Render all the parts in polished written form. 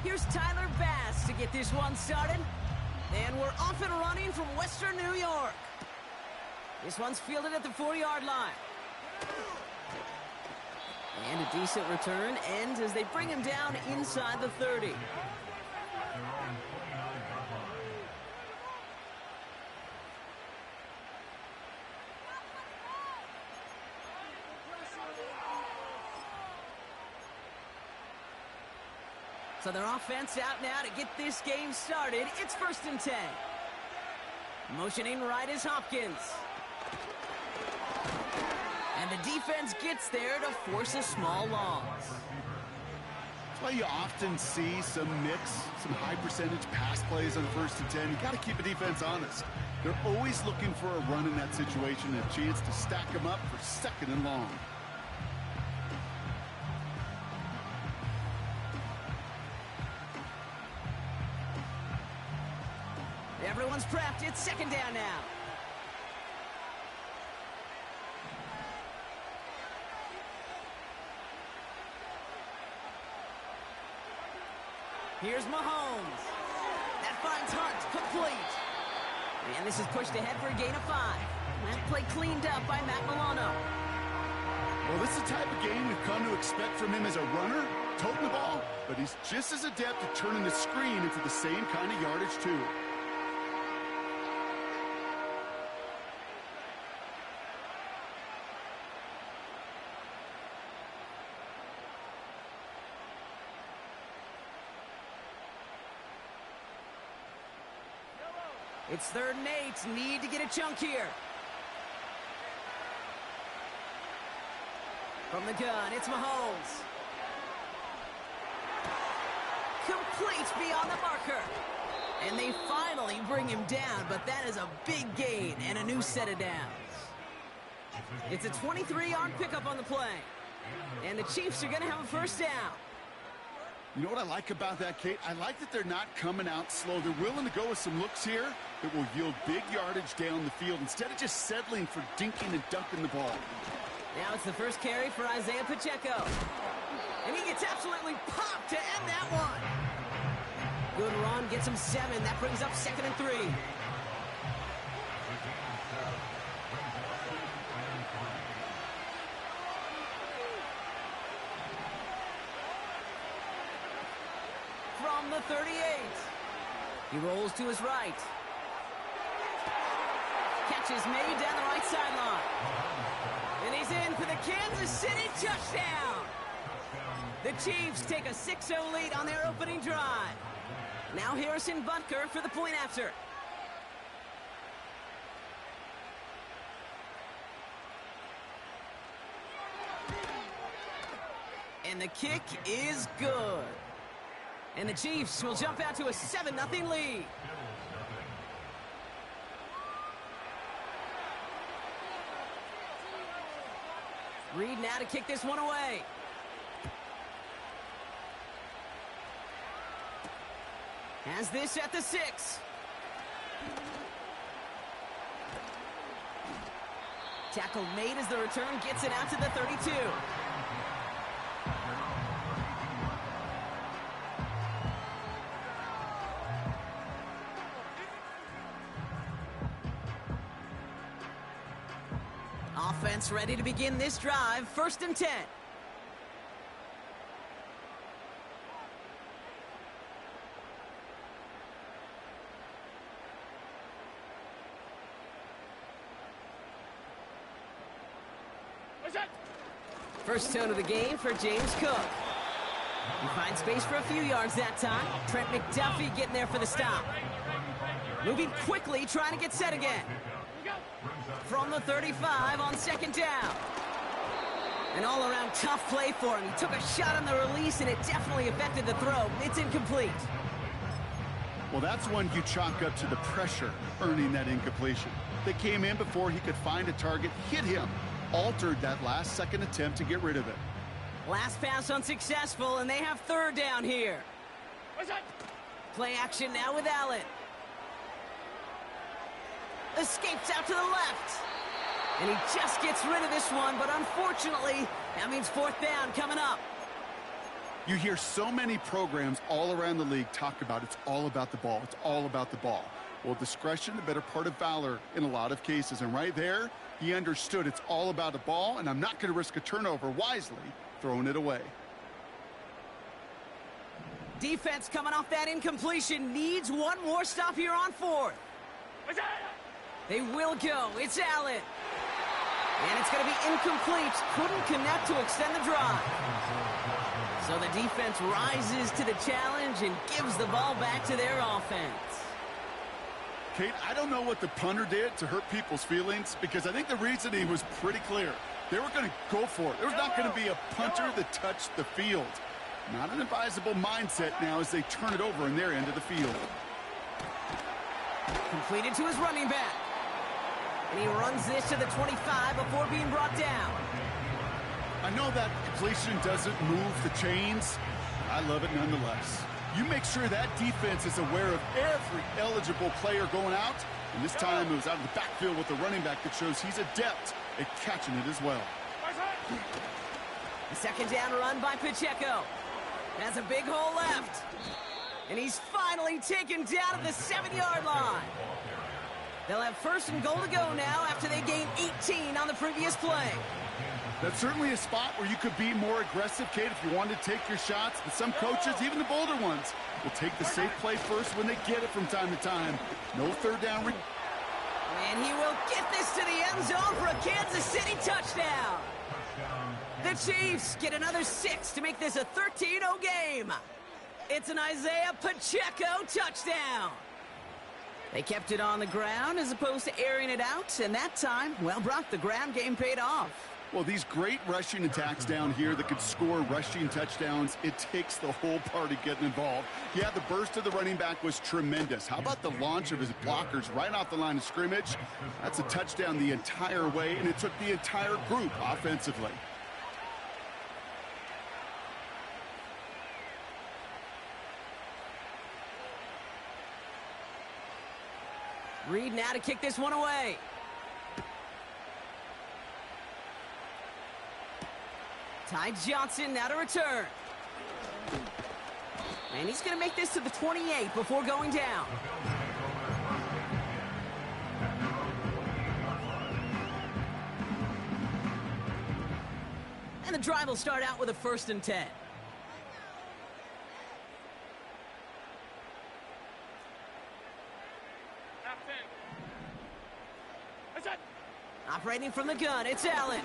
Here's Tyler Bass to get this one started. And we're off and running from Western New York. This one's fielded at the 40-yard line. And a decent return ends as they bring him down inside the 30. So their offense out now to get this game started. It's 1st and 10. Motioning right is Hopkins. And the defense gets there to force a small loss. That's why you often see some high percentage pass plays on 1st and 10. You got to keep a defense honest. They're always looking for a run in that situation and a chance to stack them up for 2nd and long. Everyone's prepped. It's 2nd down now. Here's Mahomes. That finds Hunt, complete. And this is pushed ahead for a gain of 5. That play cleaned up by Matt Milano. Well, this is the type of game we've come to expect from him as a runner, toting the ball, but he's just as adept at turning the screen into the same kind of yardage, too. It's 3rd and 8. Need to get a chunk here. From the gun, it's Mahomes. Complete beyond the marker. And they finally bring him down, but that is a big gain and a new set of downs. It's a 23-yard pickup on the play. And the Chiefs are going to have a 1st down. You know what I like about that, Kate? I like that they're not coming out slow. They're willing to go with some looks here that will yield big yardage down the field instead of just settling for dinking and dunking the ball. Now it's the first carry for Isaiah Pacheco. And he gets absolutely popped to end that one. Good run, gets him 7. That brings up 2nd and 3. From the 38. He rolls to his right. Catch is made down the right sideline. And he's in for the Kansas City touchdown. The Chiefs take a 6-0 lead on their opening drive. Now Harrison Butker for the point after. And the kick is good. And the Chiefs will jump out to a 7-0 lead. Reed now to kick this one away. Has this at the 6. Tackle made as the return gets it out to the 32. Offense ready to begin this drive. 1st and 10. First tone of the game for James Cook. He finds space for a few yards that time. Trent McDuffie getting there for the stop. Moving quickly, trying to get set again. From the 35 on 2nd down. An all-around tough play for him. He took a shot on the release, and it definitely affected the throw. It's incomplete. Well, that's one you chalk up to the pressure earning that incompletion. They came in before he could find a target, hit him, altered that last-second attempt to get rid of it. Last pass unsuccessful, and they have 3rd down here. Play action now with Allen. Escapes out to the left. And he just gets rid of this one, but unfortunately, that means 4th down coming up. You hear so many programs all around the league talk about it's all about the ball. It's all about the ball. Well, discretion, the better part of valor in a lot of cases. And right there, he understood it's all about the ball, and I'm not going to risk a turnover, wisely throwing it away. Defense coming off that incompletion needs one more stop here on fourth. They will go. It's Allen. And it's going to be incomplete. Couldn't connect to extend the drive. So the defense rises to the challenge and gives the ball back to their offense. Kate, I don't know what the punter did to hurt people's feelings, because I think the reasoning was pretty clear. They were going to go for it. There was not going to be a punter that touched the field. Not an advisable mindset now as they turn it over in their end of the field. Completed to his running back. And he runs this to the 25 before being brought down. I know that completion doesn't move the chains. I love it nonetheless. You make sure that defense is aware of every eligible player going out. And this time it was out of the backfield with the running back that shows he's adept at catching it as well. The second down run by Pacheco. Has a big hole left. And he's finally taken down at the 7-yard line. They'll have first and goal to go now after they gained 18 on the previous play. That's certainly a spot where you could be more aggressive, Kate, if you wanted to take your shots. But some coaches, even the bolder ones, will take the safe play first when they get it from time to time. No third down. And he will get this to the end zone for a Kansas City touchdown. The Chiefs get another 6 to make this a 13-0 game. It's an Isaiah Pacheco touchdown. They kept it on the ground as opposed to airing it out, and that time, well, Brock, the ground game paid off. Well, these great rushing attacks down here that could score rushing touchdowns, it takes the whole party getting involved. Yeah, the burst of the running back was tremendous. How about the launch of his blockers right off the line of scrimmage? That's a touchdown the entire way, and it took the entire group offensively. Reed now to kick this one away. Ty Johnson now to return. And he's going to make this to the 28 before going down. And the drive will start out with a 1st and 10. Operating from the gun, it's Allen.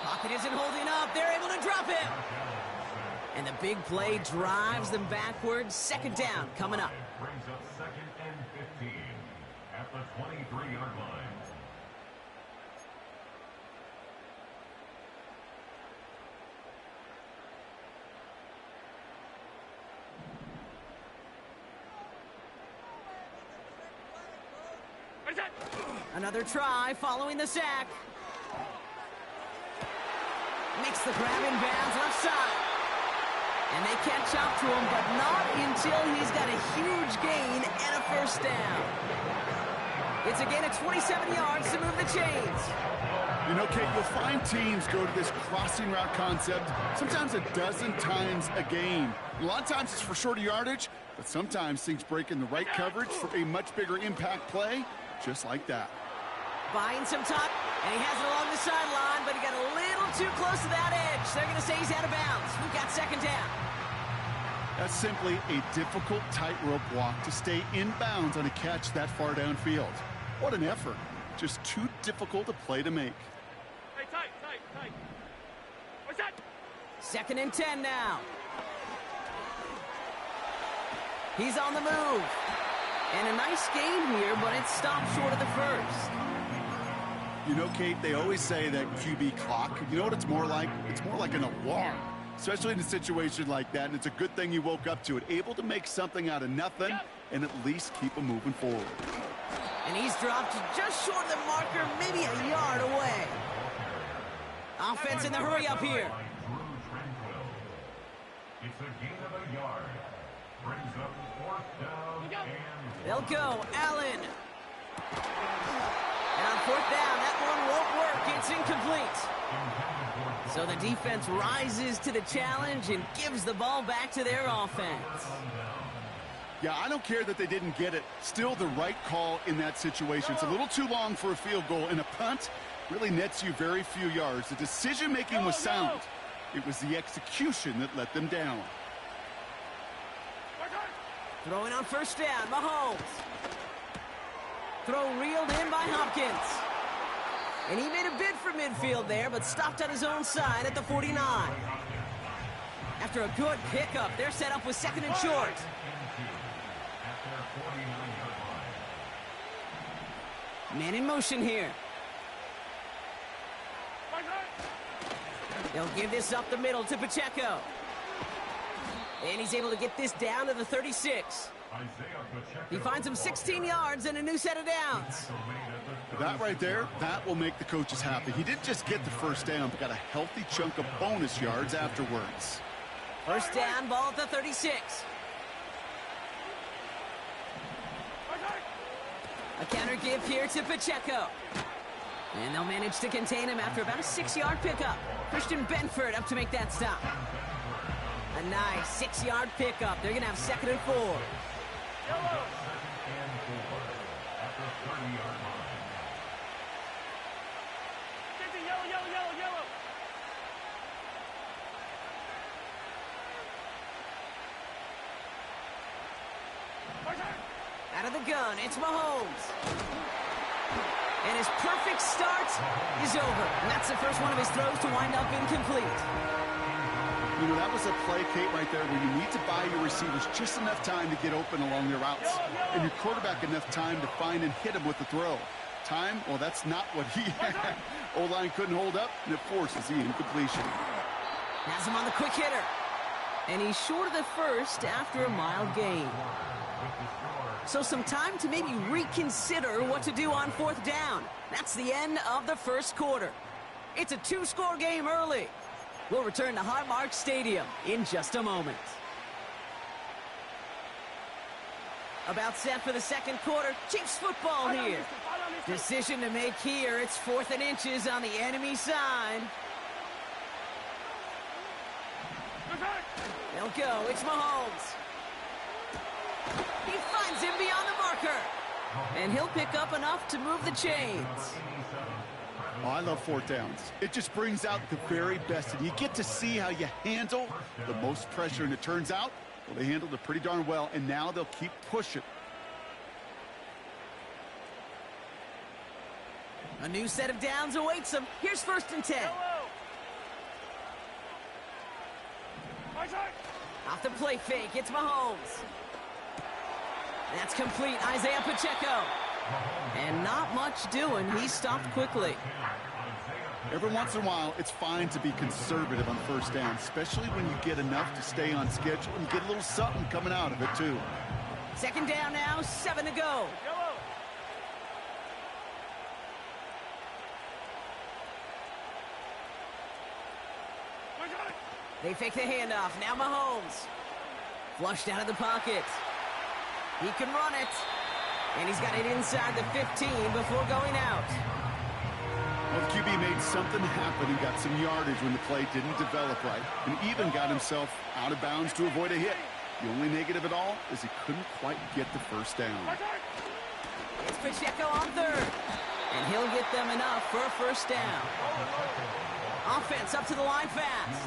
Pocket isn't holding up. They're able to drop him. And the big play drives them backwards. 2nd down coming up. Brings up 2nd and 15 at the 23-yard line. Another try following the sack. Makes the grab in bounds left side. And they catch up to him, but not until he's got a huge gain and a 1st down. It's a gain of 27 yards to move the chains. You know, Kate, you'll find teams go to this crossing route concept sometimes a dozen times a game. A lot of times it's for shorter yardage, but sometimes things break in the right coverage for a much bigger impact play, just like that. Buying some time, and he has it along the sideline, but he got a little too close to that edge. They're going to say he's out of bounds. We've got 2nd down. That's simply a difficult tightrope walk to stay in bounds on a catch that far downfield. What an effort. Just too difficult a play to make. Hey, tight. What's that? 2nd and 10 now. He's on the move. And a nice gain here, but it stopped short of the 1st. You know, Kate, they always say that QB clock, you know what it's more like? It's more like an alarm, especially in a situation like that, and it's a good thing you woke up to it. Able to make something out of nothing and at least keep them moving forward. And he's dropped just short of the marker, maybe a yard away. Offense in the hurry up here. It's a gain of a yard. Brings up 4th down and... They'll go. Allen. And on 4th down, that one won't work. It's incomplete. So the defense rises to the challenge and gives the ball back to their offense. Yeah, I don't care that they didn't get it. Still the right call in that situation. It's a little too long for a field goal, and a punt really nets you very few yards. The decision-making was sound. It was the execution that let them down. Throwing on first down, Mahomes. Throw reeled in by Hopkins. And he made a bid for midfield there, but stopped on his own side at the 49. After a good pickup, they're set up with second and short. Man in motion here. They'll give this up the middle to Pacheco. And he's able to get this down to the 36. He finds him 16 yards and a new set of downs. That right there, that will make the coaches happy. He didn't just get the first down, but got a healthy chunk of bonus yards afterwards. First down, ball at the 36. A counter give here to Pacheco. And they'll manage to contain him after about a 6-yard pickup. Christian Benford up to make that stop. A nice 6-yard pickup. They're going to have second and 4. Yellow. After 30-yard line. Yellow. Out of the gun, it's Mahomes. And his perfect start is over. And that's the first one of his throws to wind up incomplete. You know, that was a play, Kate, right there where you need to buy your receivers just enough time to get open along their routes. And your quarterback enough time to find and hit him with the throw. Time, well, that's not what he had. O-line couldn't hold up, and it forces the incompletion. Has him on the quick hitter. And he's short of the first after a mild gain. So some time to maybe reconsider what to do on fourth down. That's the end of the first quarter. It's a 2-score game early. We'll return to Highmark Stadium in just a moment. About set for the second quarter. Chiefs football here. Decision to make here. It's 4th and inches on the enemy side. They'll go. It's Mahomes. He finds him beyond the marker. And he'll pick up enough to move the chains. Oh, I love fourth downs. It just brings out the very best. And you get to see how you handle the most pressure. And it turns out, well, they handled it pretty darn well. And now they'll keep pushing. A new set of downs awaits them. Here's 1st and 10. Off the play fake, it's Mahomes. That's complete, Isaiah Pacheco. And not much doing. He stopped quickly. Every once in a while, it's fine to be conservative on first down, especially when you get enough to stay on schedule and get a little something coming out of it, too. Second down now, 7 to go. They fake the handoff. Now Mahomes. Flushed out of the pocket. He can run it. And he's got it inside the 15 before going out. Well, the QB made something happen and got some yardage when the play didn't develop right. And even got himself out of bounds to avoid a hit. The only negative at all is he couldn't quite get the first down. It's Pacheco on 3rd. And he'll get them enough for a first down. Offense up to the line fast.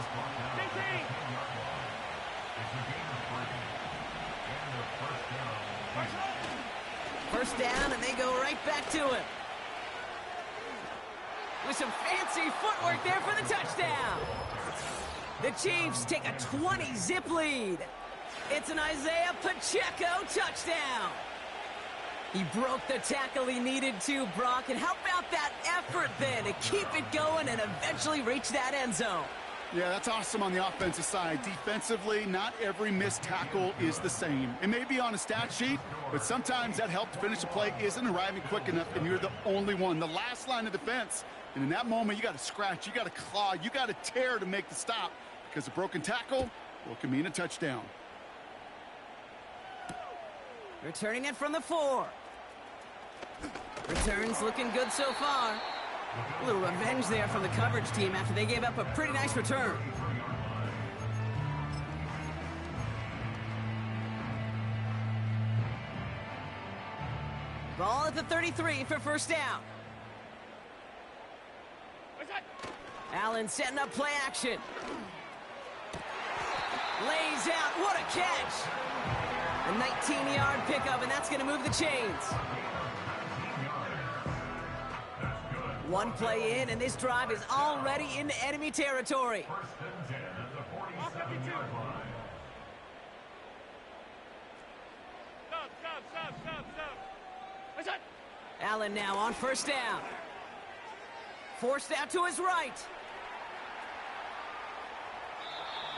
First down, and they go right back to him. With some fancy footwork there for the touchdown. The Chiefs take a 20-zip lead. It's an Isaiah Pacheco touchdown. He broke the tackle he needed to, Brock. And how about that effort then to keep it going and eventually reach that end zone? Yeah, that's awesome on the offensive side. Defensively, not every missed tackle is the same. It may be on a stat sheet, but sometimes that help to finish a play isn't arriving quick enough, and you're the only one. The last line of defense. And in that moment, you got to scratch, you got to claw, you got to tear to make the stop. Because a broken tackle, well, can mean a touchdown. Returning it from the 4. Returns looking good so far. A little revenge there from the coverage team after they gave up a pretty nice return. Ball at the 33 for first down. Allen setting up play action. Lays out. What a catch. A 19-yard pickup, and that's going to move the chains. One play in, and this drive is already into enemy territory. Allen now on first down. Forced out to his right.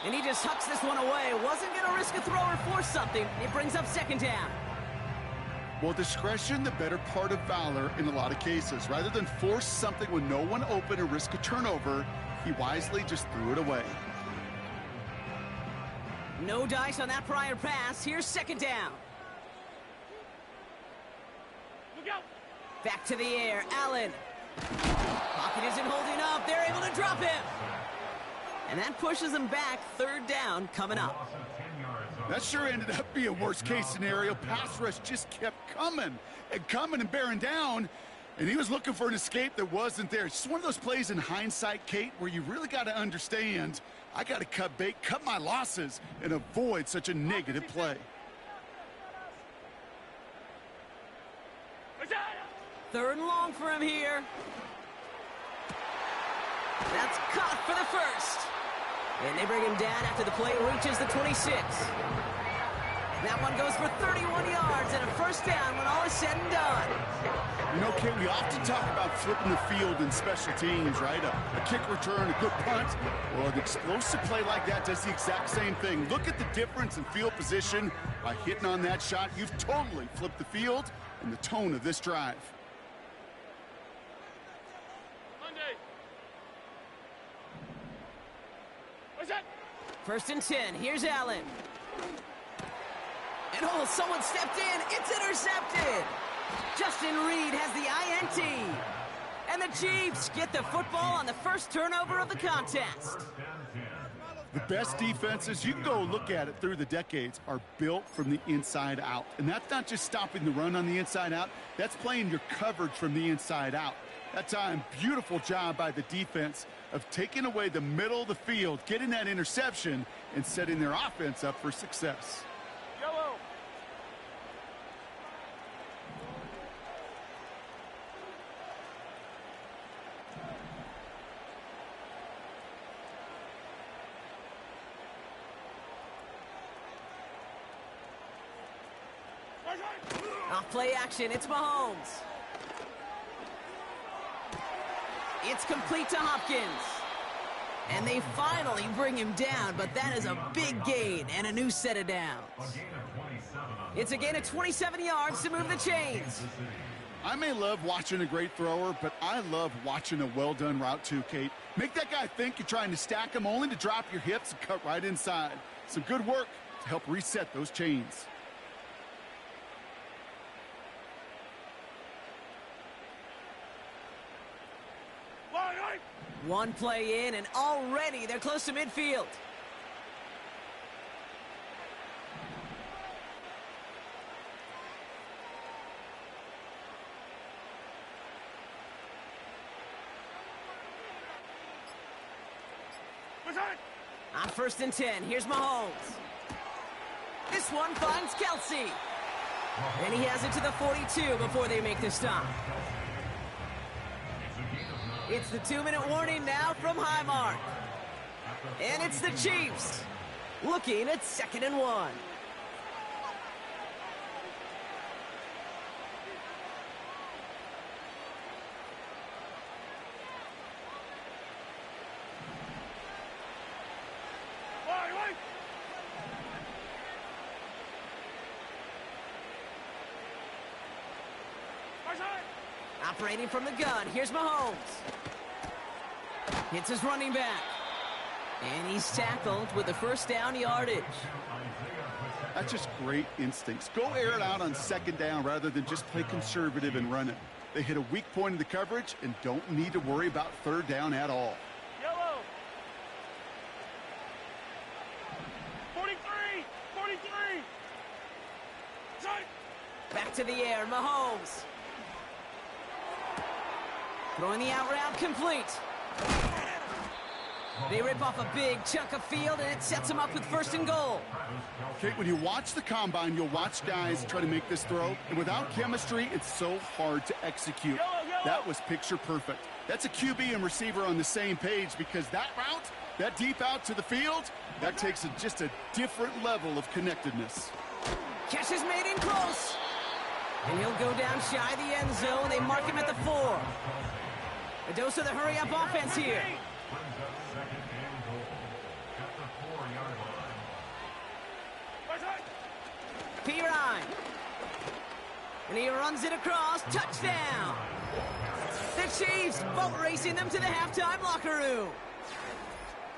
And he just hucks this one away. Wasn't going to risk a throw or force something. It brings up second down. Well, discretion, the better part of valor in a lot of cases. Rather than force something with no one open and risk a turnover, he wisely just threw it away. No dice on that prior pass. Here's second down. Look out. Back to the air. Allen. Pocket isn't holding up. They're able to drop him. And that pushes him back. Third down coming up. That sure ended up being a worst-case scenario. Pass rush just kept coming and bearing down. And he was looking for an escape that wasn't there. It's just one of those plays in hindsight, Kate, where you really got to understand, I got to cut bait, cut my losses, and avoid such a negative play. Third and long for him here. That's caught for the first. And they bring him down after the play reaches the 26. That one goes for 31 yards and a first down when all is said and done. You know, Kate, we often talk about flipping the field in special teams, right? A kick return, a good punt. Well, an explosive play like that does the exact same thing. Look at the difference in field position. By hitting on that shot, you've totally flipped the field and the tone of this drive. First and 10. Here's Allen. And oh, someone stepped in. It's intercepted. Justin Reed has the INT. And the Chiefs get the football on the first turnover of the contest. The best defenses, you can go look at it through the decades, are built from the inside out. And that's not just stopping the run on the inside out. That's playing your coverage from the inside out. That time, beautiful job by the defense of taking away the middle of the field, getting that interception, and setting their offense up for success. Yellow. Off play action, it's Mahomes. It's complete to Hopkins. And they finally bring him down, but that is a big gain and a new set of downs. It's a gain of 27 yards to move the chains. I may love watching a great thrower, but I love watching a well-done route too, Kate. Make that guy think you're trying to stack him only to drop your hips and cut right inside. Some good work to help reset those chains. One play in, and already they're close to midfield. On first and 10, here's Mahomes. This one finds Kelsey. And he has it to the 42 before they make the stop. It's the 2-minute warning now from Highmark. And it's the Chiefs looking at 2nd and 1. Operating from the gun, here's Mahomes. Hits his running back. And he's tackled with the first down yardage. That's just great instincts. Go air it out on 2nd down rather than just play conservative and run it. They hit a weak point in the coverage and don't need to worry about third down at all. Yellow. 43. 43. Shot. Back to the air, Mahomes. Throwing the out route complete. They rip off a big chunk of field, and it sets them up with 1st and goal. Okay, when you watch the combine, you'll watch guys try to make this throw, and without chemistry, it's so hard to execute. That was picture perfect. That's a QB and receiver on the same page, because that route, that deep out to the field, that takes just a different level of connectedness. Catch is made in close. And he'll go down shy of the end zone. They mark him at the 4. A dose of the hurry-up offense here. Brings up 2nd and goal at the 4-yard line. Pirine. And he runs it across. Touchdown. The Chiefs boat racing them to the halftime locker room.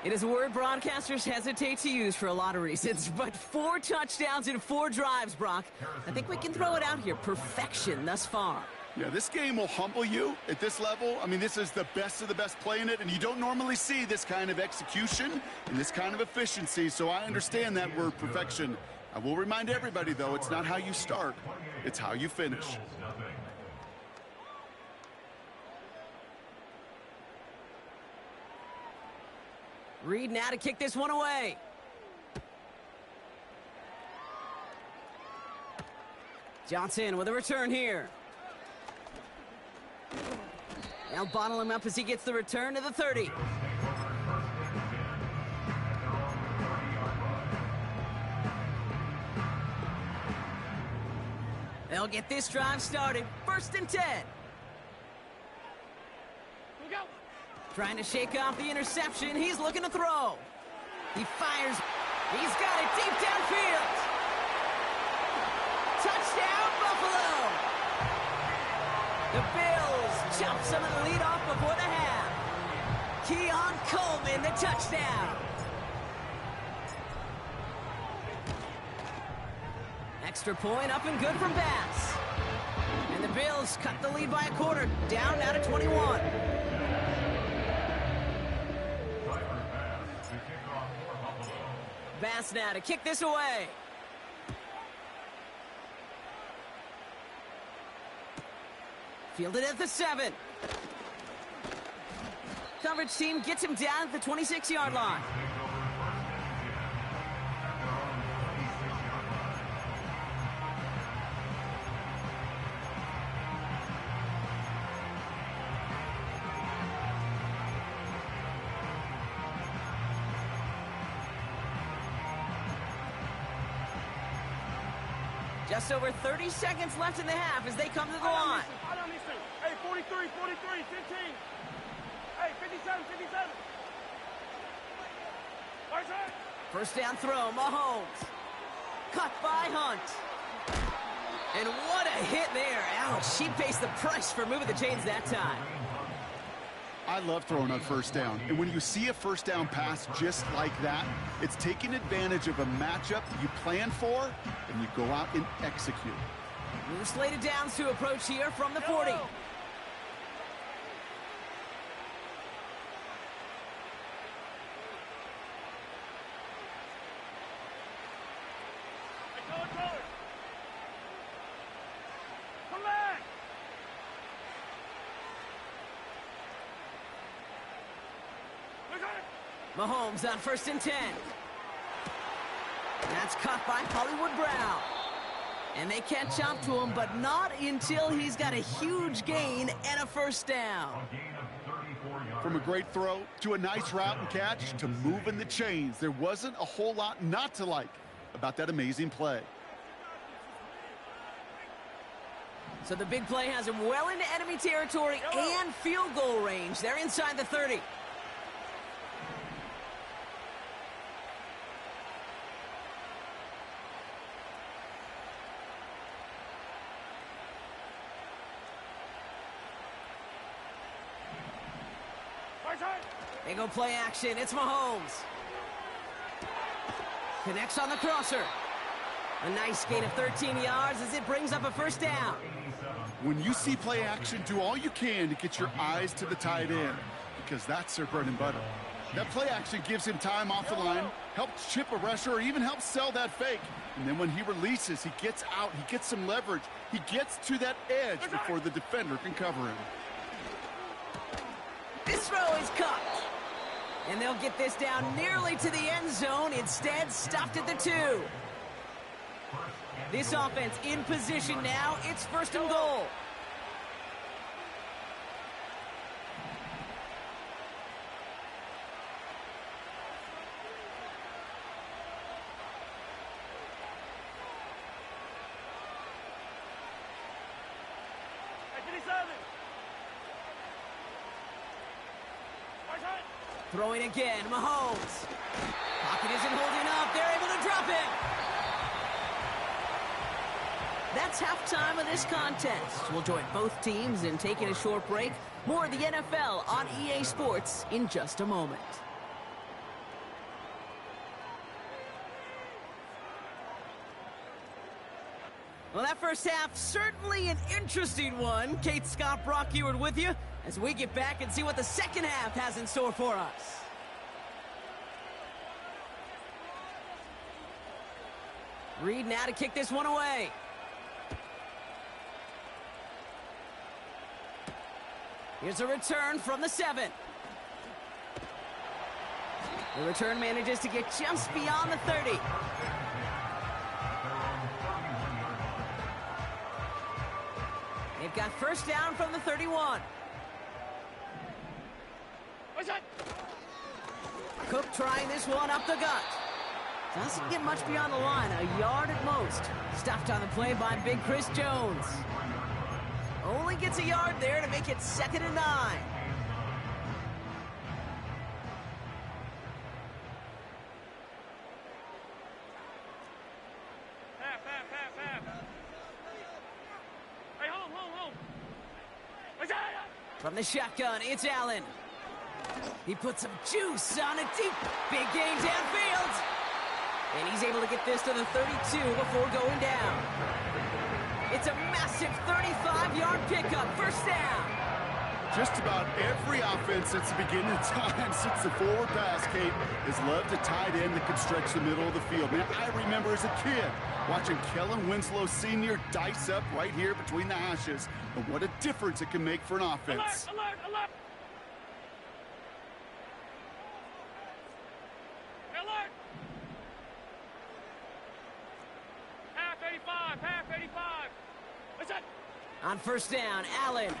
It is a word broadcasters hesitate to use for a lot of reasons, but 4 touchdowns in 4 drives, Brock. I think we can throw it out here. Perfection thus far. Yeah, this game will humble you at this level. I mean, this is the best of the best playing it, and you don't normally see this kind of execution and this kind of efficiency, so I understand that word perfection. I will remind everybody, though, it's not how you start, it's how you finish. Reed now to kick this one away. Johnson with a return here. They'll bottle him up as he gets the return to the 30. They'll get this drive started. 1st and 10. Go. Trying to shake off the interception. He's looking to throw. He fires. He's got it deep downfield. Touchdown, Buffalo. The Bills chop some of the lead off before the half. Keon Coleman, the touchdown. Extra point up and good from Bass. And the Bills cut the lead by a quarter, down now to 21. Bass now to kick this away. Fielded at the 7. Coverage team gets him down at the 26-yard line. Just over 30 seconds left in the half as they come to the line. I don't need to. Hey, 43, 43, 15. Hey, 57, 57. Right side. 1st down throw, Mahomes. Cut by Hunt. And what a hit there. Ouch, she pays the price for moving the chains that time. I love throwing on 1st down, and when you see a 1st down pass just like that, it's taking advantage of a matchup you plan for, and you go out and execute. New slated downs to approach here from the 40. Come back. Mahomes on 1st and 10. That's caught by Hollywood Brown. And they catch up to him, but not until he's got a huge gain and a 1st down. From a great throw to a nice route and catch to moving the chains, there wasn't a whole lot not to like about that amazing play. So the big play has him well into enemy territory and field goal range. They're inside the 30. They go play action. It's Mahomes. Connects on the crosser. A nice gain of 13 yards as it brings up a 1st down. When you see play action, do all you can to get your eyes to the tight end, because that's their bread and butter. That play action gives him time off the line, helps chip a rusher, or even helps sell that fake. And then when he releases, he gets out, he gets some leverage, he gets to that edge before the defender can cover him. This throw is caught. And they'll get this down nearly to the end zone, instead stopped at the 2. This offense in position now, it's 1st and goal. Throwing again, Mahomes. Pocket isn't holding up. They're able to drop it. That's halftime of this contest. We'll join both teams in taking a short break. More of the NFL on EA Sports in just a moment. Well, that first half, certainly an interesting one. Kate, Scott, Brock Ewart with you as we get back and see what the second half has in store for us. Reed now to kick this one away. Here's a return from the 7. The return manages to get just beyond the 30. They've got first down from the 31. Cook trying this one up the gut. Doesn't get much beyond the line, a yard at most. Stopped on the play by Big Chris Jones. Only gets a yard there to make it 2nd and 9. From the shotgun, it's Allen. He puts some juice on it deep. Big gain downfield. And he's able to get this to the 32 before going down. It's a massive 35-yard pickup. First down. Just about every offense since the beginning of time, since the forward pass, Kate, has loved a tight end that can stretch the middle of the field. Man, I remember as a kid watching Kellen Winslow Sr. dice up right here between the hashes. And what a difference it can make for an offense. Alert, alert, alert. Alert. Half 85, half 85. What's that? On first down, Allen.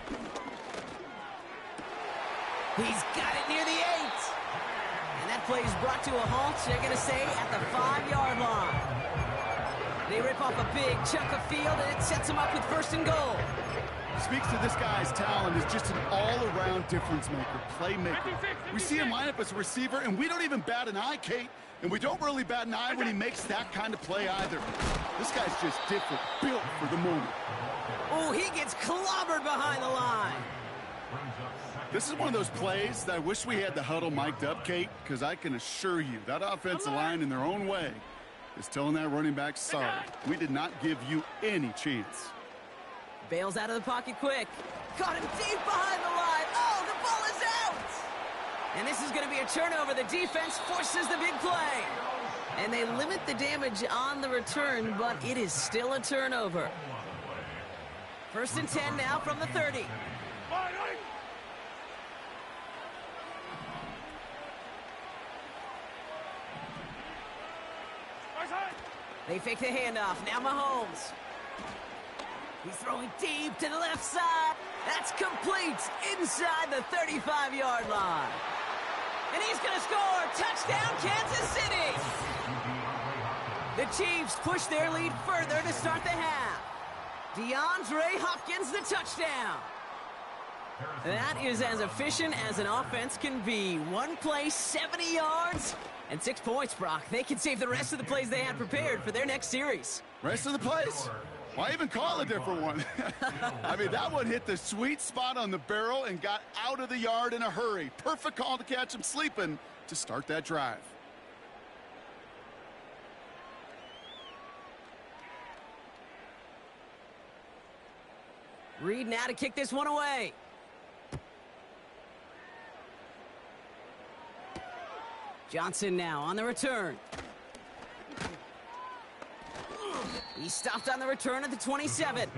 He's got it near the 8. And that play is brought to a halt, they're going to say, at the 5-yard line. They rip off a big chunk of field, and it sets them up with 1st and goal. Speaks to this guy's talent as just an all-around difference maker, playmaker. We see him line up as a receiver, and we don't even bat an eye, Kate. And we don't really bat an eye when he makes that kind of play either. This guy's just different, built for the moment. Oh, he gets clobbered behind the line. This is one of those plays that I wish we had the huddle mic'd up, Kate, because I can assure you that offensive line in their own way is telling that running back, sorry, we did not give you any chance. Bails out of the pocket quick. Caught him deep behind the line. Oh, the ball is out! And this is going to be a turnover. The defense forces the big play. And they limit the damage on the return, but it is still a turnover. 1st and 10 now from the 30. They fake the handoff. Now Mahomes. He's throwing deep to the left side. That's complete inside the 35-yard line. And he's going to score. Touchdown, Kansas City. The Chiefs push their lead further to start the half. DeAndre Hopkins, the touchdown. That is as efficient as an offense can be. One play, 70 yards, and 6 points, Brock. They can save the rest of the plays they had prepared for their next series. Rest of the plays? Why even call a different one? I mean, that one hit the sweet spot on the barrel and got out of the yard in a hurry. Perfect call to catch him sleeping to start that drive. Reed now to kick this one away. Johnson now on the return. He stopped on the return at the 27.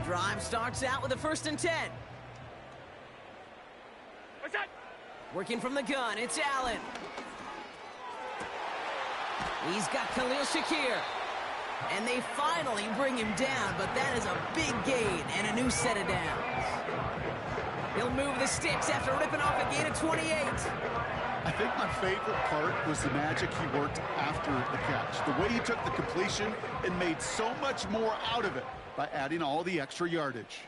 Drive starts out with a 1st and 10. What's that? Working from the gun, it's Allen. He's got Khalil Shakir. And they finally bring him down, but that is a big gain and a new set of downs. He'll move the sticks after ripping off a gain of 28. I think my favorite part was the magic he worked after the catch. The way he took the completion and made so much more out of it by adding all the extra yardage.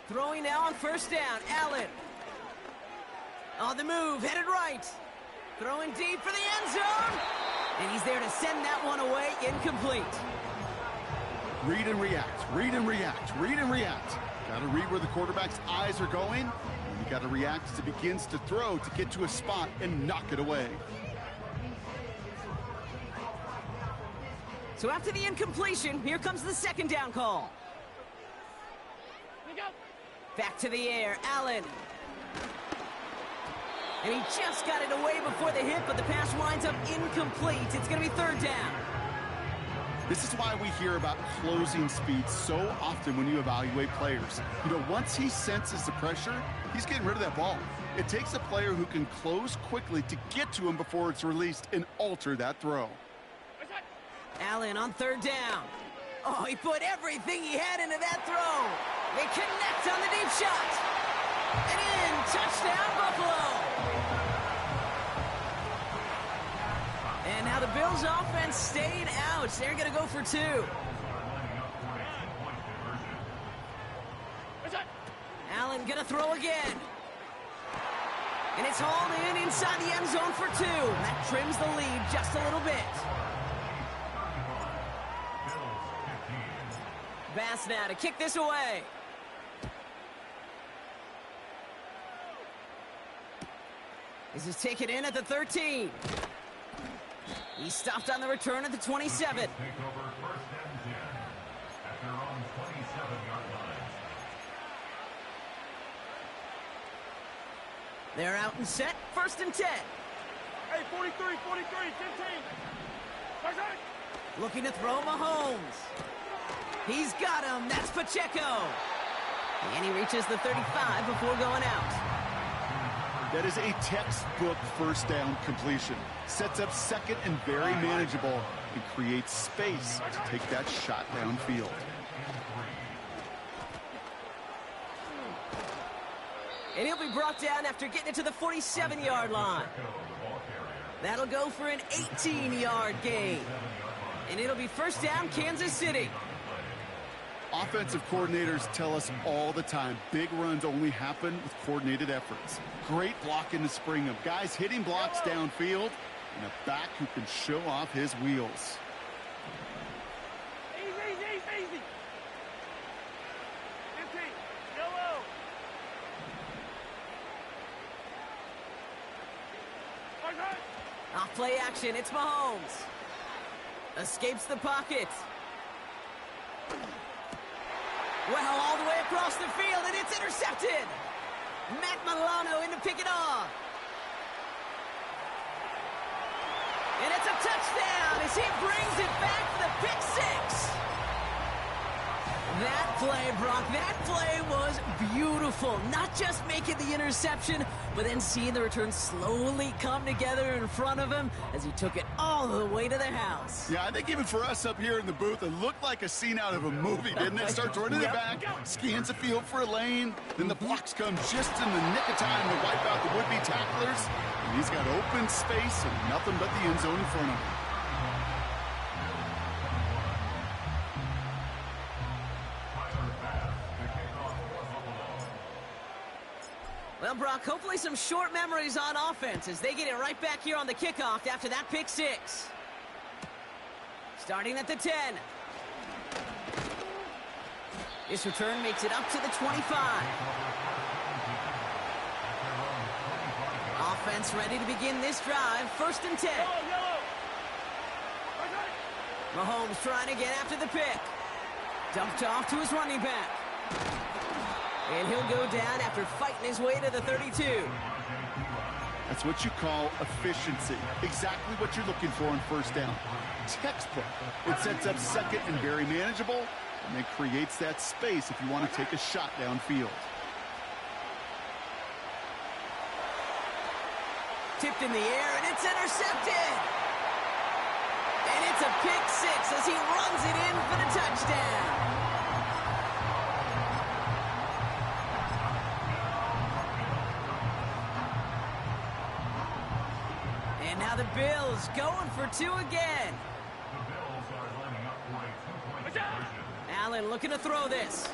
Throwing now on 1st down, Allen. On the move, headed right. Throwing deep for the end zone. And he's there to send that one away, incomplete. Read and react, read and react, read and react. Got to read where the quarterback's eyes are going. And you got to react as it begins to throw to get to a spot and knock it away. So after the incompletion, here comes the 2nd down call. Back to the air, Allen. And he just got it away before the hit, but the pass winds up incomplete. It's going to be 3rd down. This is why we hear about closing speed so often when you evaluate players. You know, once he senses the pressure, he's getting rid of that ball. It takes a player who can close quickly to get to him before it's released and alter that throw. Allen on 3rd down. Oh, he put everything he had into that throw. They connect on the deep shot. And in, touchdown, Buffalo. And now the Bills offense staying out. They're going to go for 2. Allen going to throw again. And it's hauled in inside the end zone for 2. That trims the lead just a little bit. Bass now to kick this away. This is taken in at the 13. He stopped on the return at the 27. Take over 1st and 10 at their own 27-yard line. They're out and set. 1st and 10. Hey, 43, 43, 15. Looking to throw Mahomes. He's got him. That's Pacheco. And he reaches the 35 before going out. That is a textbook 1st down completion. Sets up 2nd and very manageable and creates space to take that shot downfield. And he'll be brought down after getting it to the 47-yard line. That'll go for an 18-yard gain. And it'll be 1st down, Kansas City. Offensive coordinators tell us all the time, big runs only happen with coordinated efforts. Great blocking to spring them. Guys hitting blocks downfield, and a back who can show off his wheels. Easy. 15. Yellow. Off play action, it's Mahomes. Escapes the pocket. Well, all the way across the field, and it's intercepted. Matt Milano in to pick it off. And it's a touchdown as he brings it back for the pick 6. That play, Brock, that play was beautiful. Not just making the interception, but then seeing the return slowly come together in front of him as he took it all the way to the house. Yeah, I think even for us up here in the booth, it looked like a scene out of a movie, didn't it? Starts running it back, scans the field for a lane, then the blocks come just in the nick of time to wipe out the would-be tacklers. And he's got open space and nothing but the end zone in front of him. Well, Brock, hopefully some short memories on offense as they get it right back here on the kickoff after that pick 6. Starting at the 10. This return makes it up to the 25. Offense ready to begin this drive. 1st and 10. Yellow. Mahomes trying to get after the pick. Dumped off to his running back. And he'll go down after fighting his way to the 32. That's what you call efficiency. Exactly what you're looking for on 1st down. Textbook. It sets up 2nd and very manageable, and it creates that space if you want to take a shot downfield. Tipped in the air, and it's intercepted. And it's a pick 6 as he runs it in for the touchdown. And now the Bills going for 2 again. The Bills are lining up for a 2-point conversion. Allen looking to throw this.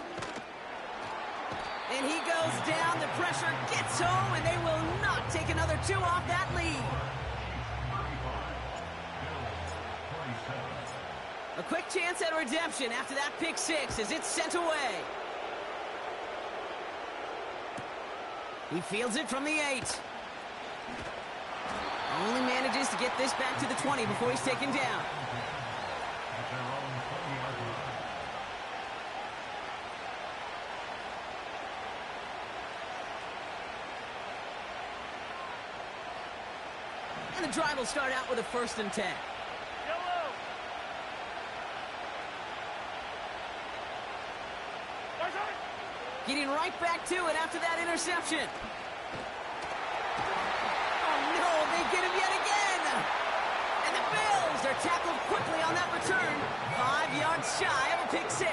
And he goes down. The pressure gets home, and they will not take another 2 off that lead. 35. Bills 27. A quick chance at redemption after that pick 6 as it's sent away. He fields it from the 8. Only manages to get this back to the 20 before he's taken down. At their own 20-yard line. And the drive will start out with a 1st and 10. Yellow. Getting right back to it after that interception. Oh no, they get him yet again. And the Bills are tackled quickly on that return. 5 yards shy of a pick 6.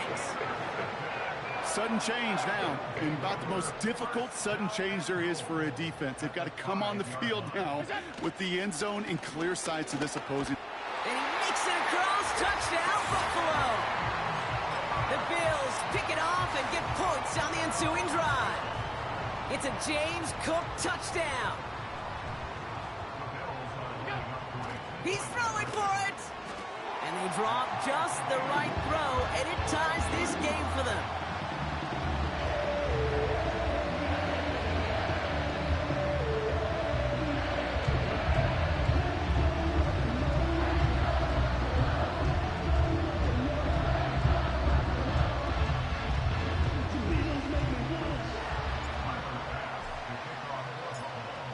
Sudden change now, and about the most difficult sudden change there is for a defense. They've got to come on the field now with the end zone in clear sight to this opposing. And he makes it across. Touchdown, Buffalo. The Bills pick it off and get points on the ensuing drive. It's a James Cook touchdown. He's throwing for it. And they drop just the right throw, and it ties this game for them.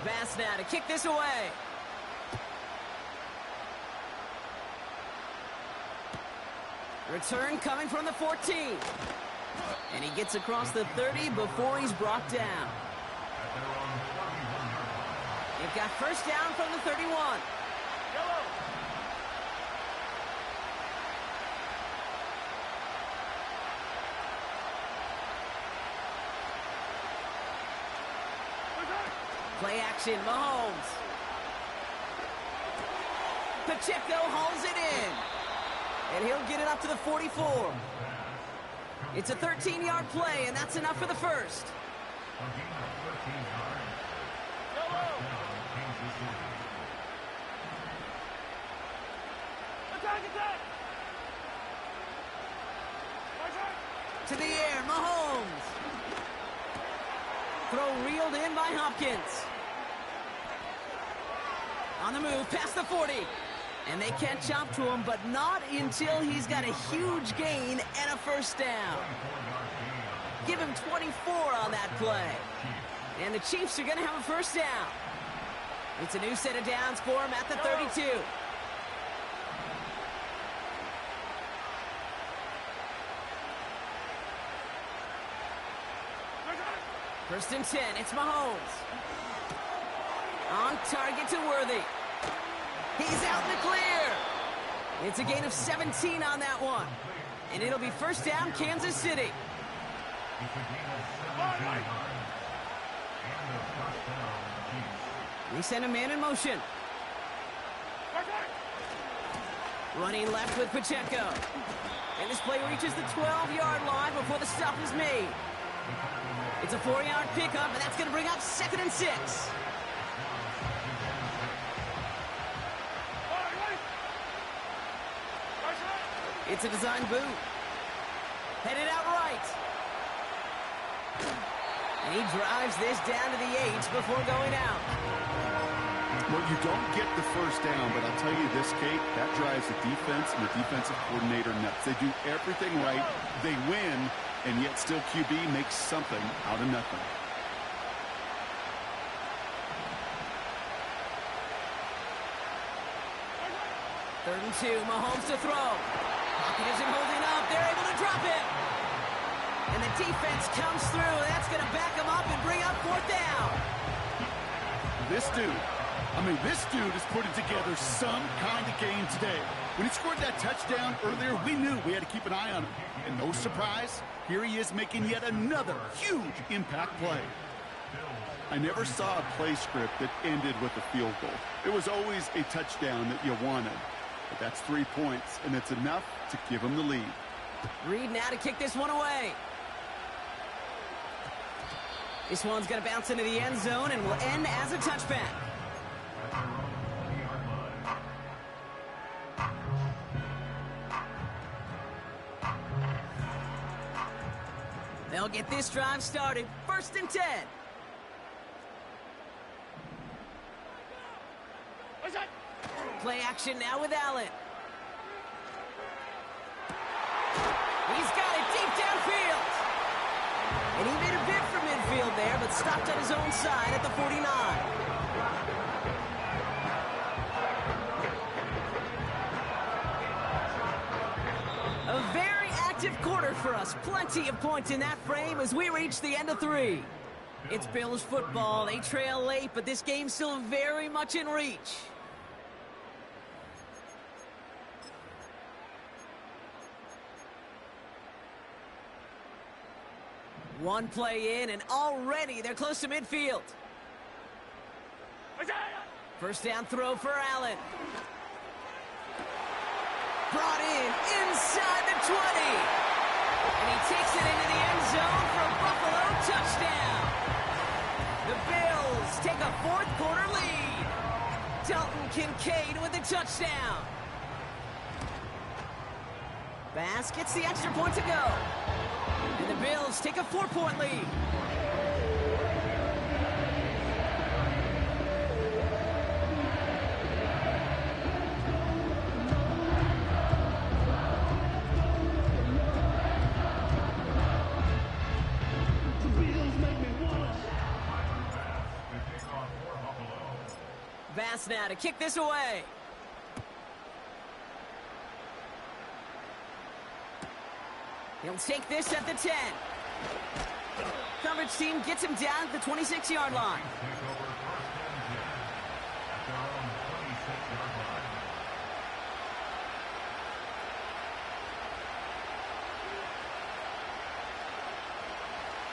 Bass now to kick this away. Return coming from the 14. And he gets across the 30 before he's brought down. At their own 31-yard line. They've got 1st down from the 31. Yellow. Play action, Mahomes. Pacheco hauls it in. And he'll get it up to the 44. It's a 13-yard play, and that's enough for the 1st. Attack. To the air, Mahomes. Throw reeled in by Hopkins. On the move, past the 40. And they catch up to him, but not until he's got a huge gain and a 1st down. Give him 24 on that play. And the Chiefs are going to have a 1st down. It's a new set of downs for him at the 32. First and 10, it's Mahomes. On target to Worthy. He's out in the clear. It's a gain of 17 on that one. And it'll be 1st down, Kansas City. They send a man in motion. Running left with Pacheco. And this play reaches the 12-yard line before the stop is made. It's a 4-yard pickup, and that's going to bring up 2nd and 6. It's a design boot. Headed out right. And he drives this down to the 8 before going out. Well, you don't get the first down, but I'll tell you this, Kate, that drives the defense and the defensive coordinator nuts. They do everything right. They win, and yet still QB makes something out of nothing. Third and 2, Mahomes to throw. Pocket isn't holding up. They're able to drop it. And the defense comes through. That's going to back them up and bring up fourth down. This dude is putting together some kind of game today. When he scored that touchdown earlier, we knew we had to keep an eye on him. And no surprise, here he is making yet another huge impact play. I never saw a play script that ended with a field goal. It was always a touchdown that you wanted. But that's 3 points, and it's enough to give him the lead. Reed now to kick this one away. This one's going to bounce into the end zone and will end as a touchback. They'll get this drive started. 1st and 10. Play action now with Allen. He's got it deep downfield. And he made a bid for midfield there, but stopped on his own side at the 49. A very active quarter for us. Plenty of points in that frame as we reach the end of 3. It's Bills football. They trail late, but this game's still very much in reach. One play in, and already they're close to midfield. 1st down throw for Allen. Brought in inside the 20. And he takes it into the end zone for a Buffalo touchdown. The Bills take a 4th quarter lead. Dalton Kincaid with the touchdown. Bass gets the extra point to go. And the Bills take a 4-point lead. Bass now to kick this away. He'll take this at the 10. Coverage team gets him down at the 26-yard line.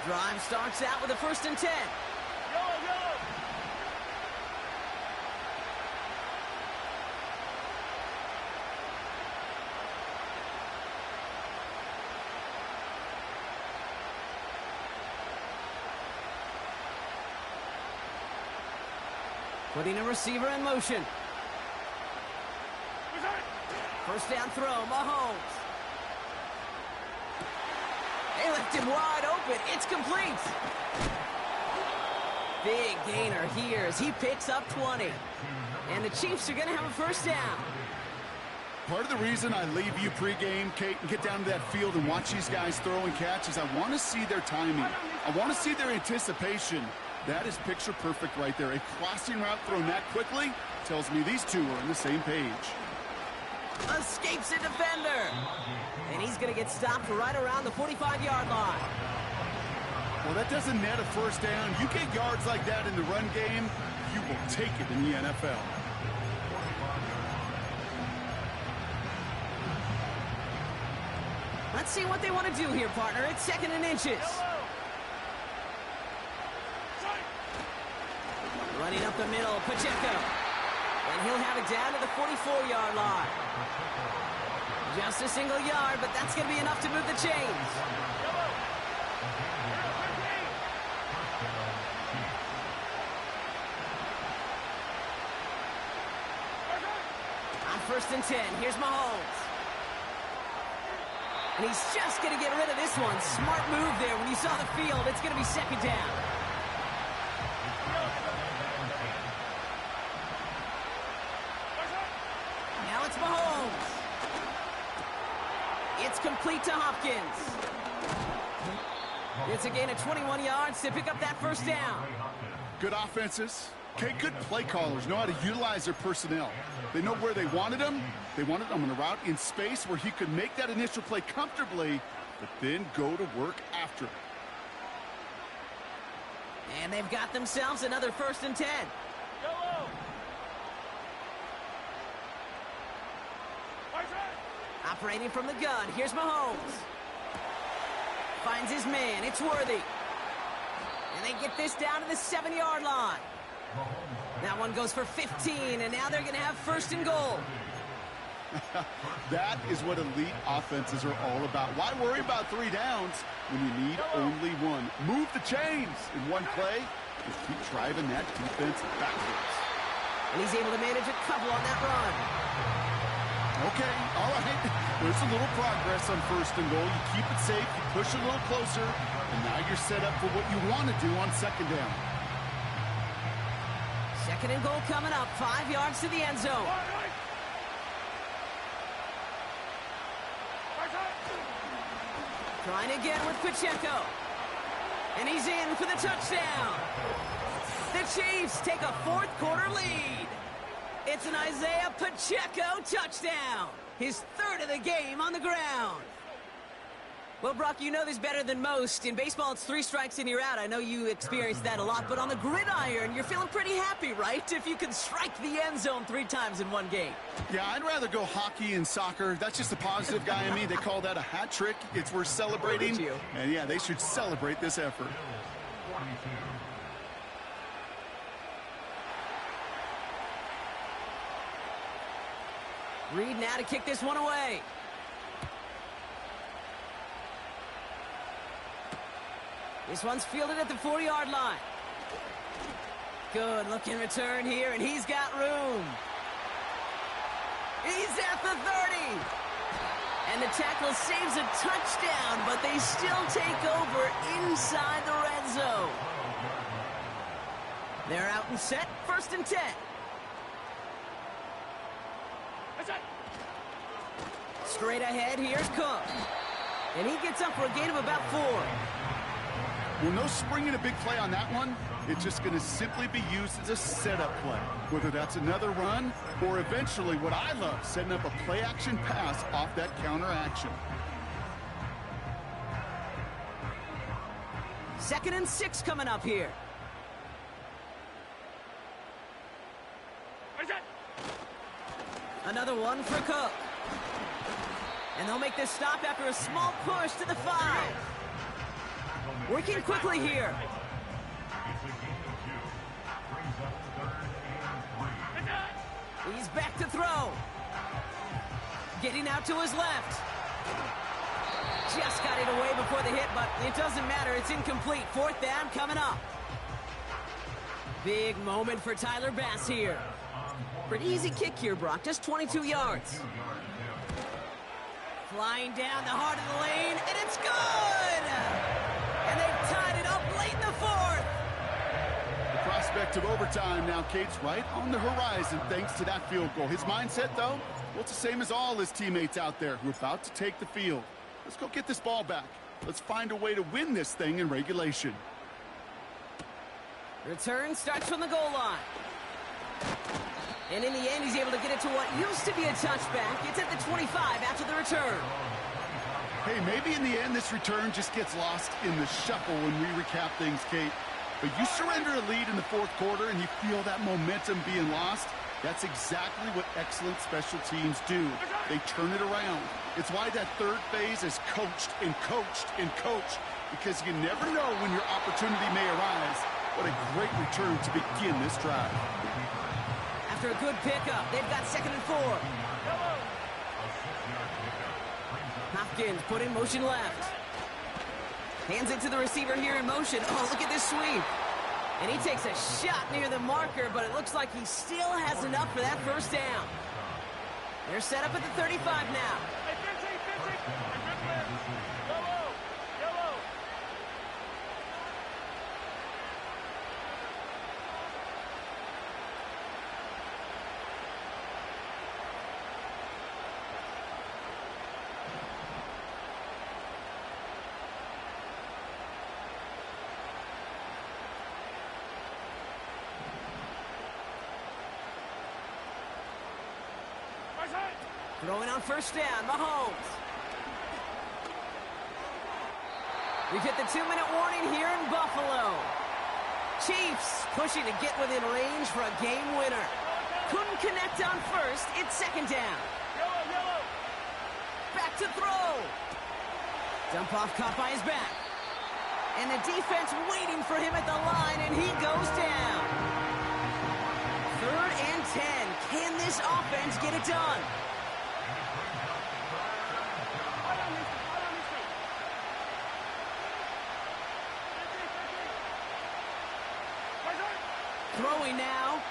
Drive starts out with a 1st and 10. Putting a receiver in motion. 1st down throw, Mahomes. They left him wide open. It's complete. Big gainer here as he picks up 20. And the Chiefs are going to have a 1st down. Part of the reason I leave you pregame, Kate, and get down to that field and watch these guys throw and catch is I want to see their timing. I want to see their anticipation. That is picture perfect right there. A crossing route thrown that quickly tells me these two are on the same page. Escapes a defender. And he's going to get stopped right around the 45-yard line. Well, that doesn't net a 1st down. You get yards like that in the run game, you will take it in the NFL. Let's see what they want to do here, partner. It's 2nd and inches. Running up the middle, Pacheco. And he'll have it down to the 44-yard line. Just a single yard, but that's going to be enough to move the chains. On 1st and 10, here's Mahomes. And he's just going to get rid of this one. Smart move there. When you saw the field, it's going to be 2nd down. Now it's Mahomes. It's complete to Hopkins. It's a gain of 21 yards to pick up that first down. Good offenses. Okay, good play callers know how to utilize their personnel. They know where they wanted him. They wanted him on a route in space where he could make that initial play comfortably, but then go to work after it. And they've got themselves another 1st and 10. Yellow. Operating from the gun, here's Mahomes. Finds his man, it's Worthy. And they get this down to the 7-yard line. That one goes for 15, and now they're going to have 1st and goal. That is what elite offenses are all about. Why worry about 3 downs when you need only 1? Move the chains in one play and keep driving that defense backwards. And he's able to manage a couple on that run. Okay, all right. There's a little progress on 1st and goal. You keep it safe, you push a little closer, and now you're set up for what you want to do on 2nd down. 2nd and goal coming up, 5 yards to the end zone. Trying again with Pacheco. And he's in for the touchdown. The Chiefs take a 4th quarter lead. It's an Isaiah Pacheco touchdown. His 3rd of the game on the ground. Well, Brock, you know this better than most. In baseball, it's 3 strikes and you're out. I know you experienced that a lot, but on the gridiron, you're feeling pretty happy, right? If you can strike the end zone 3 times in one game. Yeah, I'd rather go hockey and soccer. That's just the positive guy in me. They call that a hat trick. It's worth celebrating. And yeah, they should celebrate this effort. Reed now to kick this one away. This one's fielded at the 40-yard line. Good looking return here, and he's got room. He's at the 30. And the tackle saves a touchdown, but they still take over inside the red zone. They're out and set, 1st and 10. Straight ahead, here's Cook. And he gets up for a gain of about 4. Well, no springing a big play on that one. It's just going to simply be used as a setup play. Whether that's another run or eventually what I love, setting up a play-action pass off that counter action. 2nd and 6 coming up here. Another one for Cook. And they'll make this stop after a small push to the 5. Working quickly here. He's back to throw. Getting out to his left. Just got it away before the hit, but it doesn't matter. It's incomplete. 4th down coming up. Big moment for Tyler Bass here. Pretty easy kick here, Brock. Just 22 yards. Flying down the heart of the lane, and it's good! And they've tied it up late in the 4th. The prospect of overtime now, Kate's right on the horizon thanks to that field goal. His mindset, though, well, it's the same as all his teammates out there who are about to take the field. Let's go get this ball back. Let's find a way to win this thing in regulation. Return starts from the goal line. And in the end, he's able to get it to what used to be a touchback. It's at the 25 after the return. Hey, maybe in the end, this return just gets lost in the shuffle when we recap things, Kate. But you surrender a lead in the 4th quarter and you feel that momentum being lost. That's exactly what excellent special teams do. They turn it around. It's why that 3rd phase is coached and coached and coached, because you never know when your opportunity may arise. What a great return to begin this drive. After a good pickup, they've got 2nd and 4. Hopkins put in motion left. Hands it to the receiver here in motion. Oh, look at this sweep. And he takes a shot near the marker, but it looks like he still has enough for that 1st down. They're set up at the 35 now. Hey, 15. Yellow. Yellow. Throwing on first down, Mahomes. We've hit the 2-minute warning here in Buffalo. Chiefs pushing to get within range for a game winner. Couldn't connect on first. It's second down. Back to throw. Dump off caught by his back. And the defense waiting for him at the line, and he goes down. 3rd and 10. Can this offense get it done? Throwing now.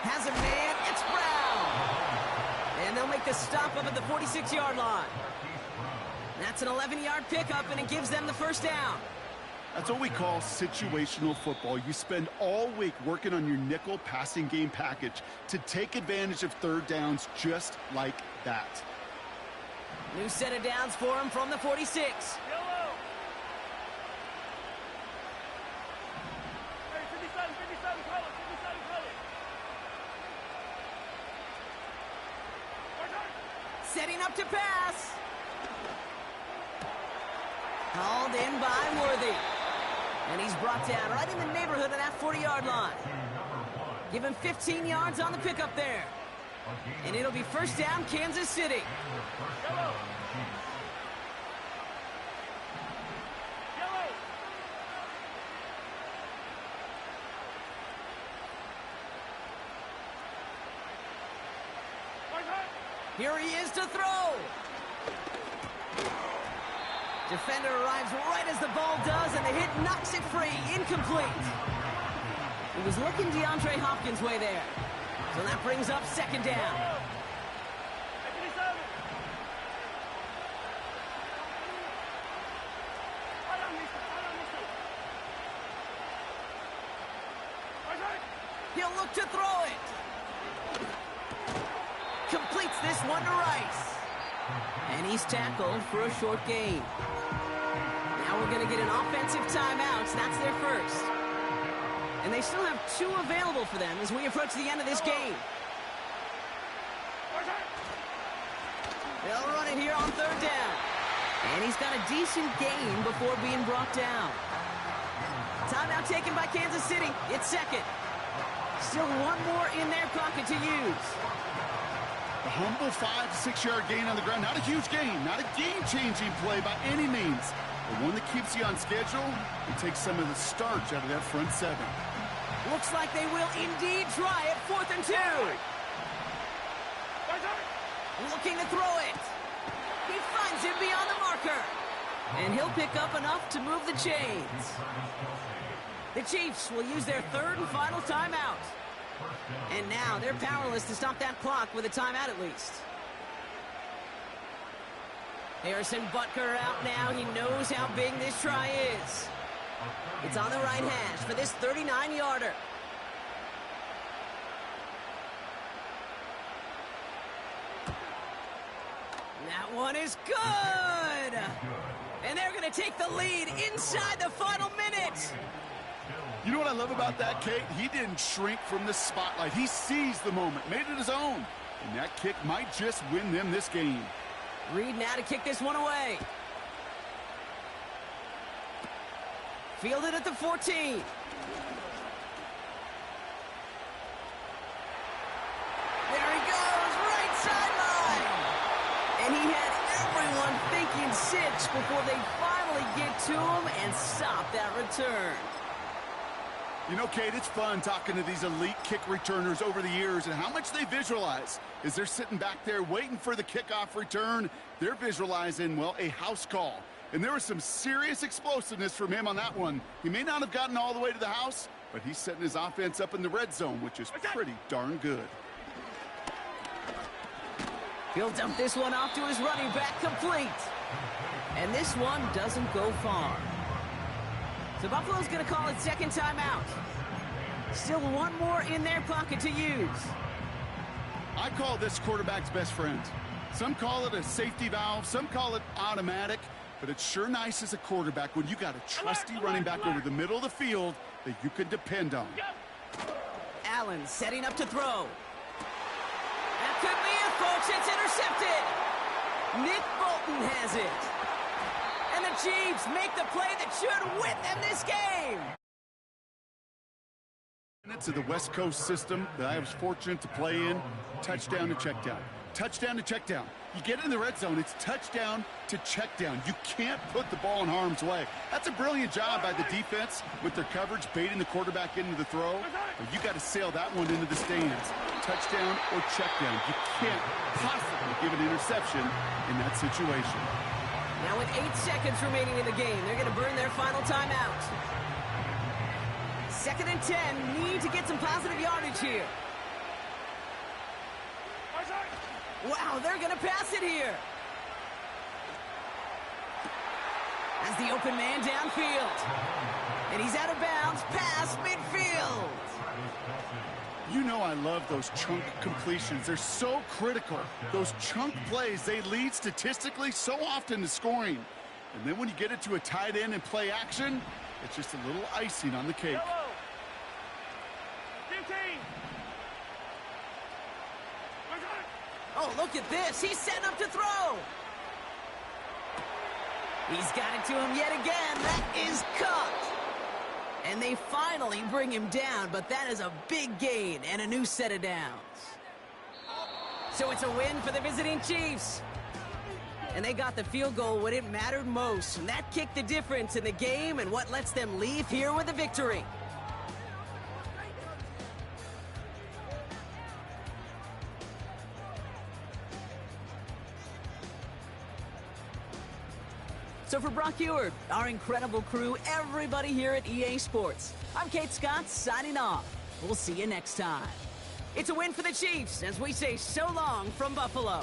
Has a man. It's Brown. And they'll make the stop up at the 46-yard line. That's an 11-yard pickup, and it gives them the first down. That's what we call situational football. You spend all week working on your nickel passing game package to take advantage of 3rd downs just like that. New set of downs for him from the 46. Setting up to pass. Hauled in by Worthy. And he's brought down right in the neighborhood of that 40-yard line. Give him 15 yards on the pickup there. And it'll be first down, Kansas City. Here he is to throw. Defender arrives right as the ball does, and the hit knocks it free. Incomplete. It was looking DeAndre Hopkins' way there. So that brings up second down. He'll look to throw it. Completes this one to Rice. And he's tackled for a short gain. Now we're going to get an offensive timeout. That's their first. And they still have 2 available for them as we approach the end of this game. They'll run it here on 3rd down. And he's got a decent gain before being brought down. Timeout taken by Kansas City. It's second. Still 1 more in their pocket to use. The humble 5 to 6 yard gain on the ground. Not a huge gain, not a game-changing play by any means, but one that keeps you on schedule and takes some of the starch out of that front 7. Looks like they will indeed try it. 4th and 2. Looking to throw it. He finds him beyond the marker. And he'll pick up enough to move the chains. The Chiefs will use their 3rd and final timeout. And now they're powerless to stop that clock with a timeout at least. Harrison Butker out now. He knows how big this try is. It's on the right hash for this 39-yarder. That one is good. And they're going to take the lead inside the final minute. You know what I love about that, Kate? He didn't shrink from the spotlight. He seized the moment, made it his own. And that kick might just win them this game. Reed now to kick this one away. Fielded at the 14. There he goes, right sideline. And he had everyone thinking 6 before they finally get to him and stop that return. You know, Kate, it's fun talking to these elite kick returners over the years and how much they visualize. As they're sitting back there waiting for the kickoff return, they're visualizing, well, a house call. And there was some serious explosiveness from him on that one. He may not have gotten all the way to the house, but he's setting his offense up in the red zone, which is pretty darn good. He'll dump this one off to his running back, complete. And this one doesn't go far. So Buffalo's going to call it second timeout. Still 1 more in their pocket to use. I call this quarterback's best friend. Some call it a safety valve, some call it automatic, but it's sure nice as a quarterback when you got a trusty running back over the middle of the field that you can depend on. Allen setting up to throw. That's could be it, folks. It's intercepted. Nick Bolton has it. And the Chiefs make the play that should win them this game. Minutes of the West Coast system that I was fortunate to play in. Touchdown to check down. Touchdown to check down. You get in the red zone, it's touchdown to check down. You can't put the ball in harm's way. That's a brilliant job by the defense with their coverage, baiting the quarterback into the throw. But you got to sail that one into the stands. Touchdown or check down. You can't possibly give an interception in that situation. Now with 8 seconds remaining in the game, they're going to burn their final timeout. 2nd and 10, need to get some positive yardage here. Wow, they're going to pass it here. As the open man downfield. And he's out of bounds past midfield. You know I love those chunk completions. They're so critical. Those chunk plays, they lead statistically so often to scoring. And then when you get it to a tight end and play action, it's just a little icing on the cake. Yellow. 15. Oh, look at this. He's setting up to throw. He's got it to him yet again. That is caught. And they finally bring him down, but that is a big gain and a new set of downs. So it's a win for the visiting Chiefs. And they got the field goal when it mattered most. And that kicked the difference in the game and what lets them leave here with a victory. So for Brock Ewart, our incredible crew, everybody here at EA Sports, I'm Kate Scott signing off. We'll see you next time. It's a win for the Chiefs as we say so long from Buffalo.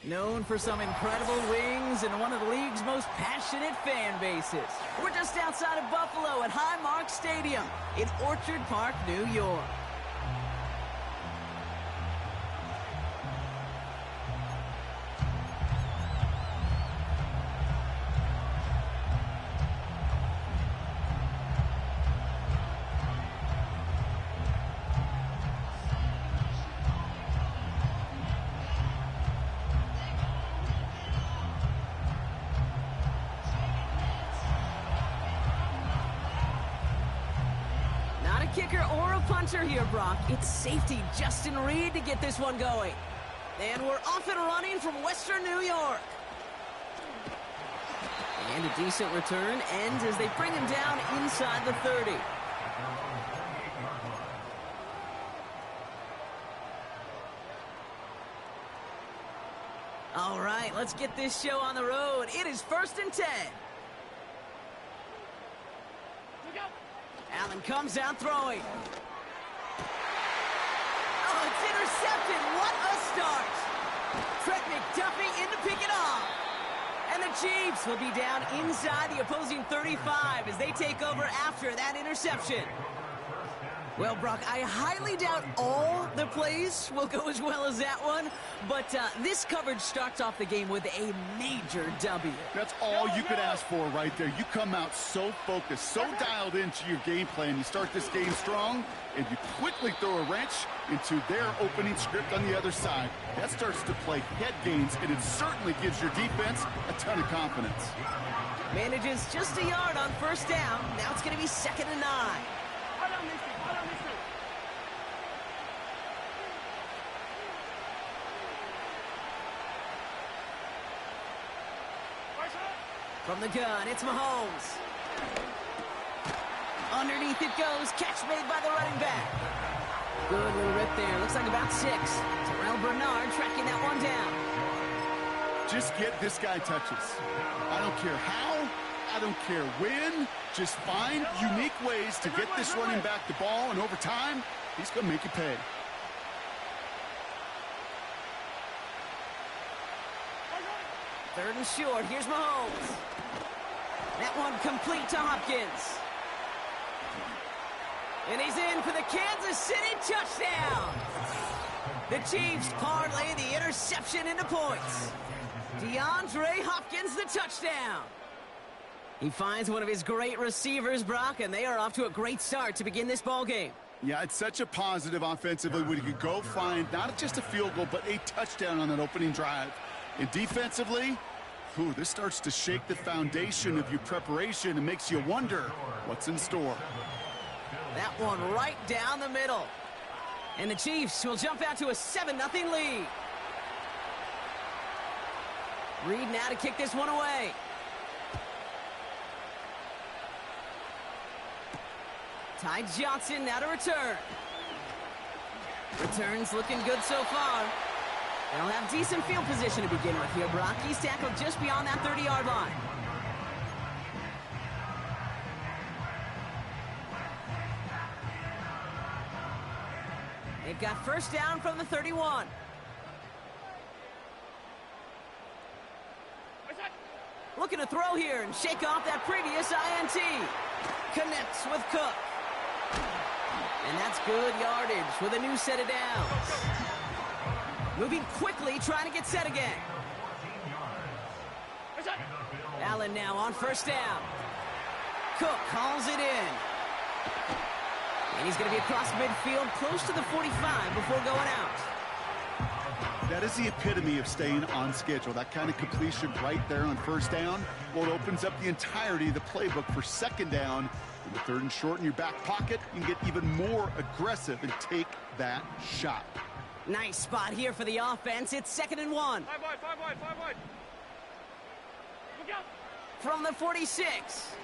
Known for some incredible wings and one of the league's most passionate fan bases. We're just outside of Buffalo at Highmark Stadium in Orchard Park, New York. Kicker or a punter here, Brock. It's safety Justin Reed to get this one going. And we're off and running from Western New York. And a decent return ends as they bring him down inside the 30. All right, let's get this show on the road. It is 1st and 10. Allen comes out throwing. Oh, it's intercepted. What a start. Trent McDuffie in to pick it off. And the Chiefs will be down inside the opposing 35 as they take over after that interception. Well, Brock, I highly doubt all the plays will go as well as that one, but this coverage starts off the game with a major W. That's all you could ask for right there. You come out so focused, so dialed into your game plan. You start this game strong, and you quickly throw a wrench into their opening script on the other side. That starts to play head games, and it certainly gives your defense a ton of confidence. Manages just a yard on 1st down. Now it's going to be 2nd and 9. From the gun, it's Mahomes. Underneath it goes. Catch made by the running back. Good little rip there. Looks like about 6. Terrell Bernard tracking that one down. Just get this guy touches. I don't care how. I don't care when. Just find unique ways to get this running back the ball, and over time, he's going to make you pay. Third and short. Here's Mahomes. That one complete to Hopkins. And he's in for the Kansas City touchdown. The Chiefs parlay the interception into points. DeAndre Hopkins, the touchdown. He finds one of his great receivers, Brock, and they are off to a great start to begin this ball game. Yeah, it's such a positive offensively when you can go find not just a field goal, but a touchdown on that opening drive. And defensively, this starts to shake the foundation of your preparation and makes you wonder what's in store. That one right down the middle. And the Chiefs will jump out to a 7-0 lead. Reed now to kick this one away. Ty Johnson now to return. Returns looking good so far. They'll have decent field position to begin with here, Brock. He's tackled just beyond that 30-yard line. They've got 1st down from the 31. Looking to throw here and shake off that previous INT. Connects with Cook. And that's good yardage with a new set of downs. Moving quickly, trying to get set again. Allen now on 1st down. Cook calls it in. And he's going to be across midfield, close to the 45 before going out. That is the epitome of staying on schedule. That kind of completion right there on 1st down. Well, it opens up the entirety of the playbook for 2nd down. In the 3rd and short in your back pocket, you can get even more aggressive and take that shot. Nice spot here for the offense. It's 2nd and 1. 5 wide. Look out. From the 46.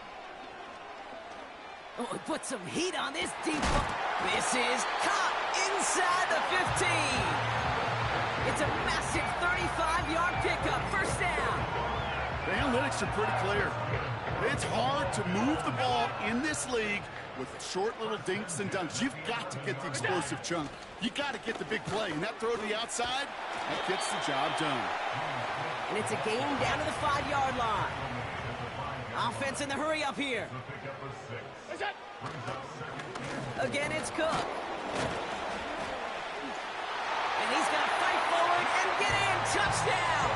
Oh, he put some heat on this deep ball. This is caught inside the 15. It's a massive 35-yard pickup. 1st down. The analytics are pretty clear. It's hard to move the ball in this league with short little dinks and dunks. You've got to get the explosive chunk. You got to get the big play. And that throw to the outside, that gets the job done. And it's a game down to the 5-yard line. Offense in the hurry up here. Again, it's Cook. And he's going to fight forward and get in. Touchdown!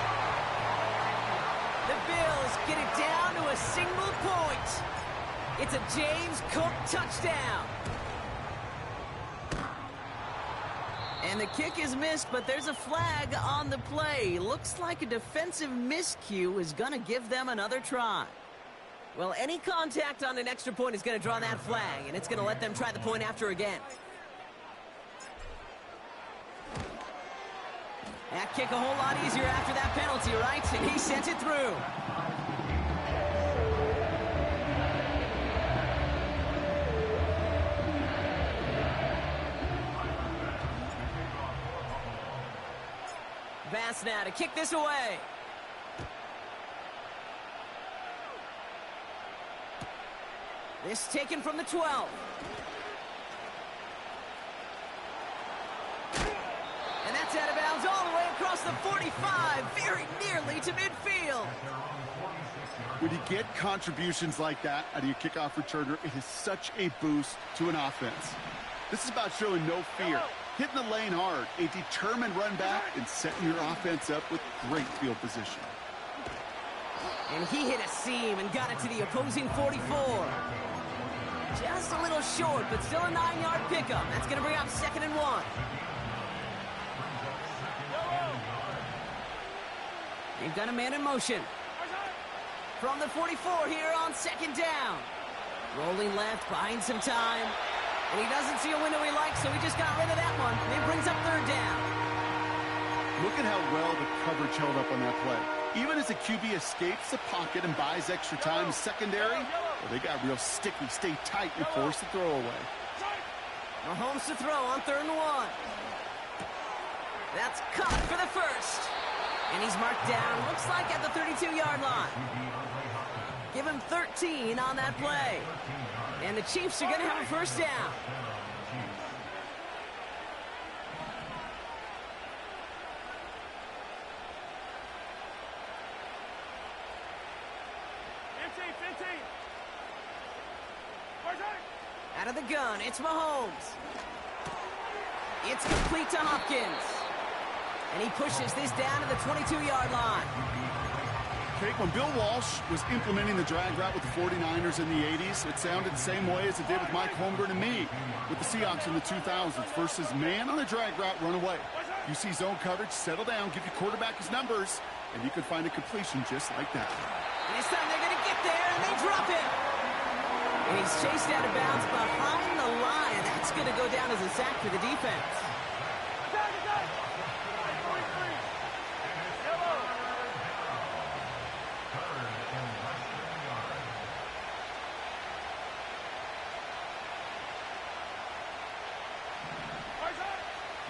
The Bills get it down to a single point. It's a James Cook touchdown. And the kick is missed, but there's a flag on the play. Looks like a defensive miscue is going to give them another try. Well, any contact on an extra point is going to draw that flag, and it's going to let them try the point after again. That kick a whole lot easier after that penalty, right? And he sent it through. Bass now to kick this away. This taken from the 12. And that's out of bounds all the way across the 45, very nearly to midfield. When you get contributions like that out of your kickoff returner, it is such a boost to an offense. This is about showing no fear, hitting the lane hard, a determined run back, and setting your offense up with great field position. And he hit a seam and got it to the opposing 44. Just a little short, but still a 9-yard pickup. That's going to bring up 2nd and 1. They've got a man in motion. From the 44 here on 2nd down. Rolling left, buying some time. And he doesn't see a window he likes, so he just got rid of that one. And it brings up 3rd down. Look at how well the coverage held up on that play. Even as the QB escapes the pocket and buys extra time secondary, well, they got real sticky, stay tight, and force the throw away. Mahomes to throw on 3rd and 1. That's caught for the first. And he's marked down, looks like at the 32-yard line. Give him 13 on that play. And the Chiefs are going to have a 1st down. Out of the gun, it's Mahomes. It's complete to Hopkins. And he pushes this down to the 22-yard line. Okay, when Bill Walsh was implementing the drag route with the 49ers in the 80s, it sounded the same way as it did with Mike Holmgren and me with the Seahawks in the 2000s versus man on a drag route, run away. You see zone coverage, settle down, give your quarterback his numbers, and you can find a completion just like that. And this time they're going to get there, and they drop it. And he's chased out of bounds behind the line. That's going to go down as a sack for the defense.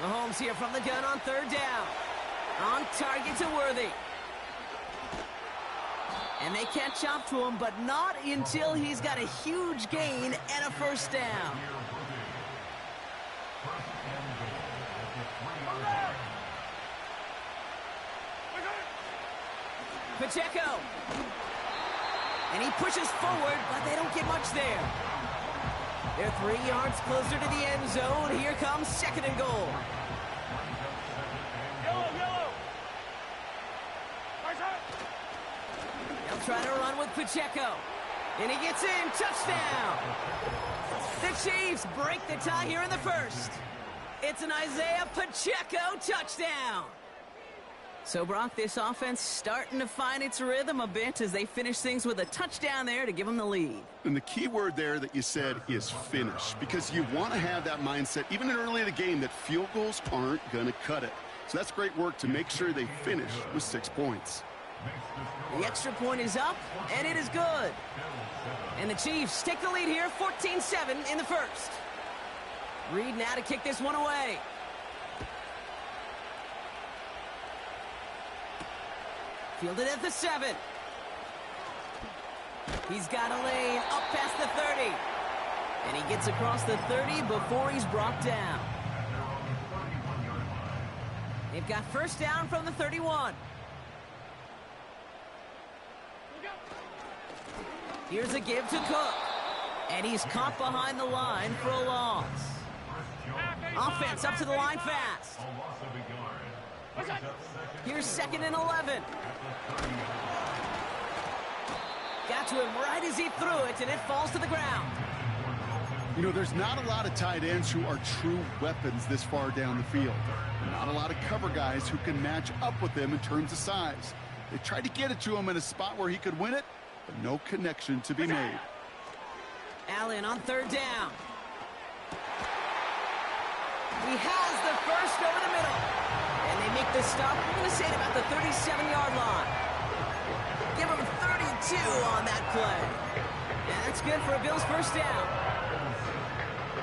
Mahomes here from the gun on 3rd down. On target to Worthy. And they catch up to him, but not until he's got a huge gain and a 1st down. Pacheco. And he pushes forward, but they don't get much there. They're 3 yards closer to the end zone. Here comes 2nd and goal. They'll try to run with Pacheco. And he gets in. Touchdown. The Chiefs break the tie here in the 1st. It's an Isaiah Pacheco touchdown. So, Brock, this offense starting to find its rhythm a bit as they finish things with a touchdown there to give them the lead. And the key word there that you said is finish, because you want to have that mindset, even early in the game, that field goals aren't going to cut it. So that's great work to make sure they finish with 6 points. The extra point is up, and it is good. And the Chiefs take the lead here, 14-7 in the 1st. Reed now to kick this one away. Fielded at the 7. He's got a lane up past the 30. And he gets across the 30 before he's brought down. They've got first down from the 31. Here's a give to Cook. And he's caught behind the line for a loss. Offense up to the line fast. Here's 2nd and 11. Got to him right as he threw it, and it falls to the ground. You know, there's not a lot of tight ends who are true weapons this far down the field. Not a lot of cover guys who can match up with them in terms of size. They tried to get it to him in a spot where he could win it, but no connection to be made. Allen on 3rd down. He has the first over the middle. And they make the stop, we're going to say, at about the 37-yard line. Give him 32 on that play. And that's good for a Bills first down.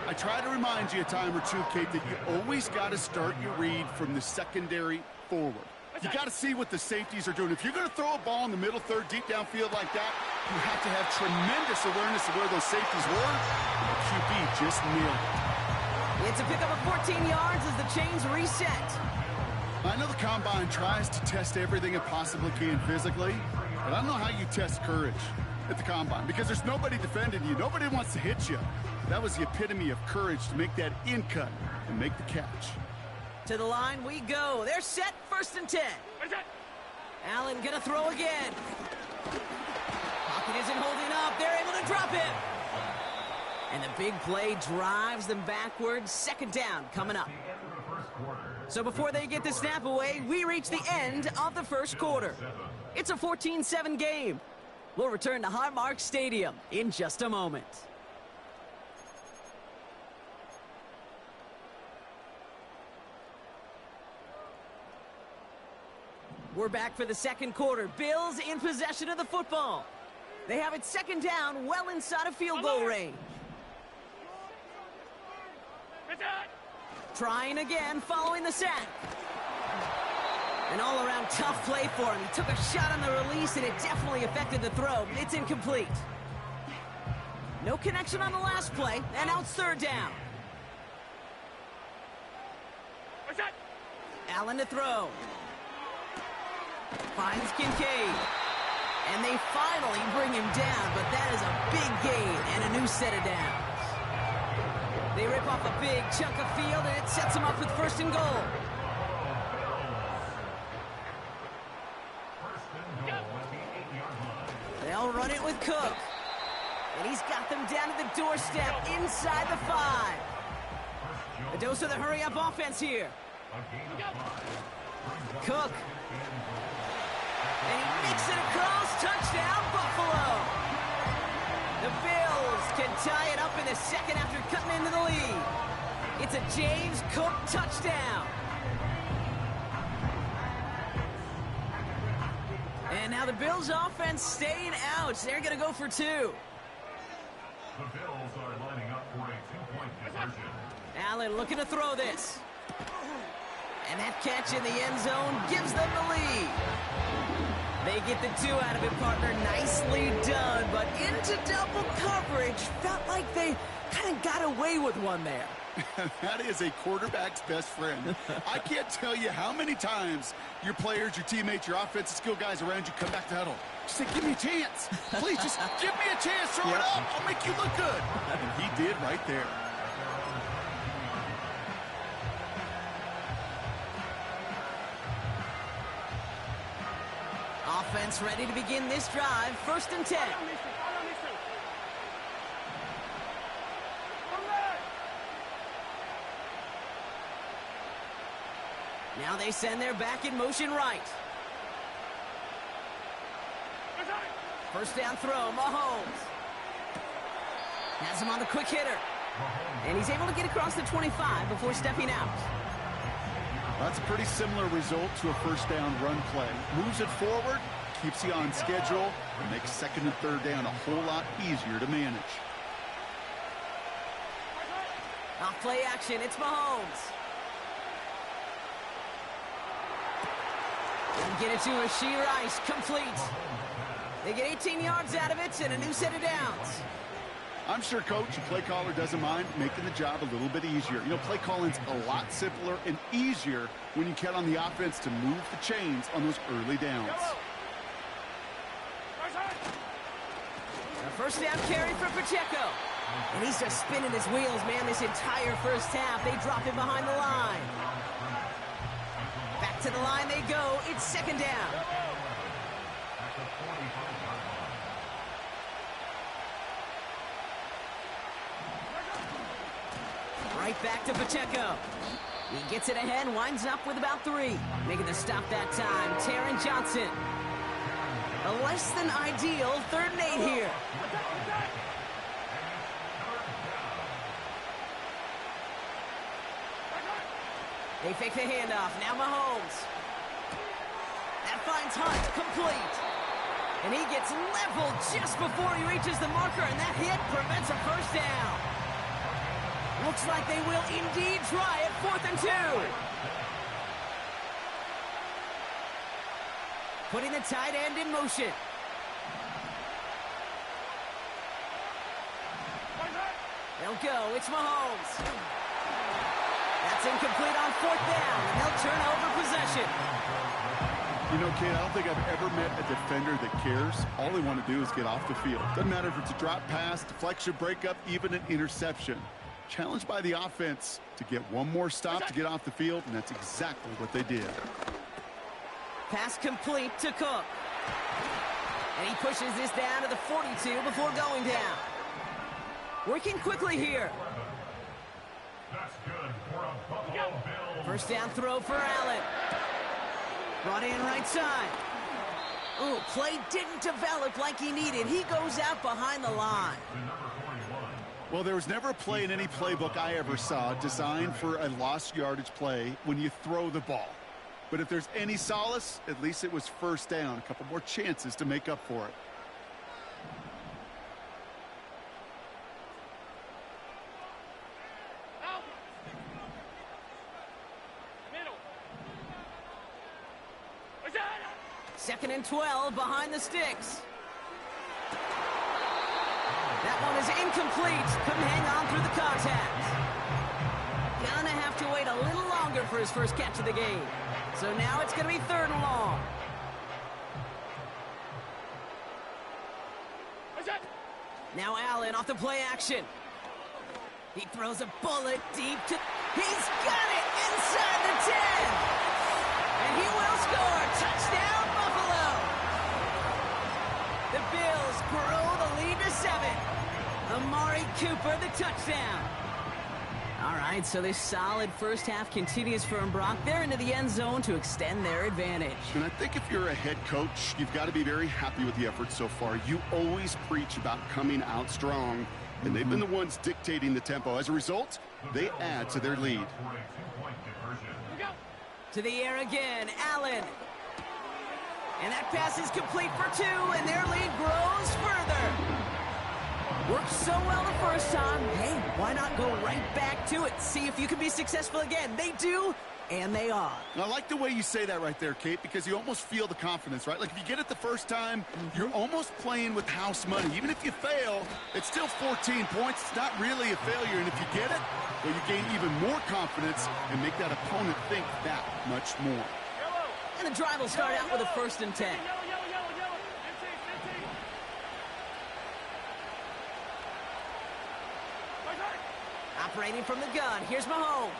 I try to remind you a time or two, Kate, that you always got to start your read from the secondary forward. You got to see what the safeties are doing. If you're going to throw a ball in the middle third, deep downfield like that, you have to have tremendous awareness of where those safeties were. And the QB just nailed it. It's a pickup of 14 yards as the chains reset. I know the Combine tries to test everything it possibly can physically, but I don't know how you test courage at the Combine because there's nobody defending you. Nobody wants to hit you. That was the epitome of courage to make that in cut and make the catch. To the line we go. They're set, 1st and 10. Allen gonna throw again. Pocket isn't holding up. They're able to drop him. And the big play drives them backwards. 2nd down coming up. So before they get the snap away, we reach the end of the first quarter. It's a 14-7 game. We'll return to Highmark Stadium in just a moment. We're back for the second quarter. Bills in possession of the football. They have it 2nd down, well inside of field goal range. Trying again, following the sack. An all-around tough play for him. He took a shot on the release, and it definitely affected the throw. It's incomplete. No connection on the last play, and now it's 3rd down. Allen to throw. Finds Kincaid. And they finally bring him down, but that is a big gain and a new set of downs. They rip off a big chunk of field, and it sets them up with 1st and goal. They'll run it with Cook. And he's got them down to the doorstep inside the 5. A dose of the hurry-up offense here. Cook. And he makes it across. Touchdown, Buffalo. The Bills can tie it up in the 2nd after cutting into the lead. It's a James Cook touchdown. And now the Bills offense staying out. They're going to go for 2. The Bills are lining up for a 2-point conversion. Allen looking to throw this. And that catch in the end zone gives them the lead. They get the 2 out of it, partner. Nicely done, but into double coverage. Felt like they kind of got away with one there. That is a quarterback's best friend. I can't tell you how many times your players, your teammates, your offensive skill guys around you come back to huddle. Just say, give me a chance. Please, just give me a chance. Throw it up. I'll make you look good. And he did right there. Offense ready to begin this drive. 1st and 10. Now they send their back in motion right. 1st down throw, Mahomes. Has him on the quick hitter. And he's able to get across the 25 before stepping out. That's a pretty similar result to a 1st down run play. Moves it forward, keeps you on schedule, and makes 2nd and 3rd down a whole lot easier to manage. Off play action, it's Mahomes. And get it to Rashee Rice, complete. They get 18 yards out of it and a new set of downs. I'm sure coach and play caller doesn't mind making the job a little bit easier. You know, play calling's a lot simpler and easier when you count on the offense to move the chains on those early downs. A first down carry for Pacheco. And he's just spinning his wheels, man, this entire first half. They drop him behind the line. Back to the line they go. It's second down. Right back to Pacheco. He gets it ahead, winds up with about 3. Making the stop that time, Taron Johnson. A less than ideal 3rd and 8 here. They fake the handoff. Now Mahomes. That finds Hunt complete. And he gets leveled just before he reaches the marker, and that hit prevents a first down. Looks like they will indeed try it 4th and 2. Putting the tight end in motion. They'll go. It's Mahomes. That's incomplete on 4th down, and they'll turn over possession. You know, kid, I don't think I've ever met a defender that cares. All they want to do is get off the field. Doesn't matter if it's a drop pass, deflection, breakup, even an interception. Challenged by the offense to get one more stop to get off the field, and that's exactly what they did. Pass complete to Cook. And he pushes this down to the 42 before going down. Working quickly here. That's good for a Buffalo Bill. First down throw for Allen. Brought in right side. Ooh, play didn't develop like he needed. He goes out behind the line. Well, there was never a play in any playbook I ever saw designed for a lost yardage play when you throw the ball. But if there's any solace, at least it was first down. A couple more chances to make up for it. Second and 12 behind the sticks. That one is incomplete. Couldn't hang on through the contact. Gonna have to wait a little longer for his first catch of the game. So now it's gonna be 3rd and long. Now Allen off the play action. He throws a bullet deep to... He's got it inside the 10. And he will score. Touchdown, Buffalo. The Bills grow the lead to 7. Amari Cooper, the touchdown. All right, so this solid first half continues for Brock. They're into the end zone to extend their advantage. And I think if you're a head coach, you've got to be very happy with the effort so far. You always preach about coming out strong, and they've been the ones dictating the tempo. As a result, they add to their lead. To the air again, Allen. And that pass is complete for 2, and their lead grows further. Worked so well the first time. Hey, why not go right back to it? See if you can be successful again. They do, and they are. And I like the way you say that right there, Kate, because you almost feel the confidence, right? Like if you get it the first time, you're almost playing with house money. Even if you fail, it's still 14 points. It's not really a failure. And if you get it, well, you gain even more confidence and make that opponent think that much more. And the drive will start out with a 1st and 10. Operating from the gun, here's Mahomes.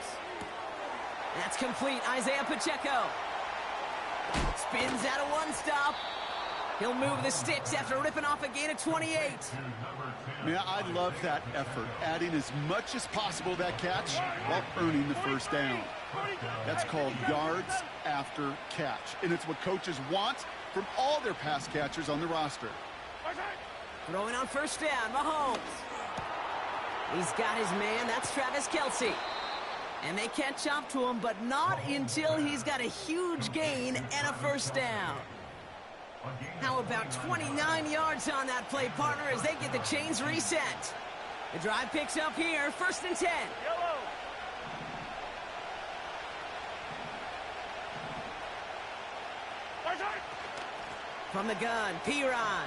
That's complete, Isaiah Pacheco. Spins out of 1 stop. He'll move the sticks after ripping off a gain of 28. Yeah, I love that effort, adding as much as possible to that catch while earning the first down. That's called yards after catch, and it's what coaches want from all their pass catchers on the roster. Throwing on first down, Mahomes. He's got his man, that's Travis Kelce. And they catch up to him, but not until he's got a huge gain and a first down. How about 29 yards on that play, partner, as they get the chains reset. The drive picks up here, 1st and 10. From the gun, Piron.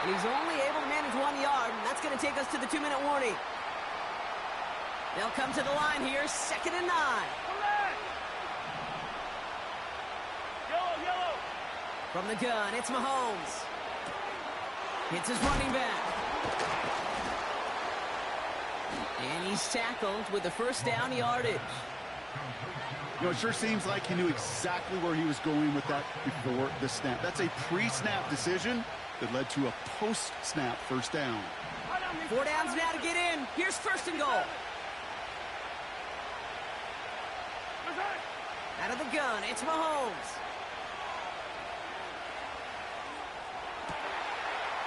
And he's only able to manage 1 yard, and that's going to take us to the 2-minute warning. They'll come to the line here, 2nd and 9. Yellow. From the gun, it's Mahomes. Hits his running back. And he's tackled with the first down yardage. You know, it sure seems like he knew exactly where he was going with that before the snap. That's a pre-snap decision that led to a post-snap first down. 4 downs now to get in. Here's 1st and goal. Out of the gun, it's Mahomes.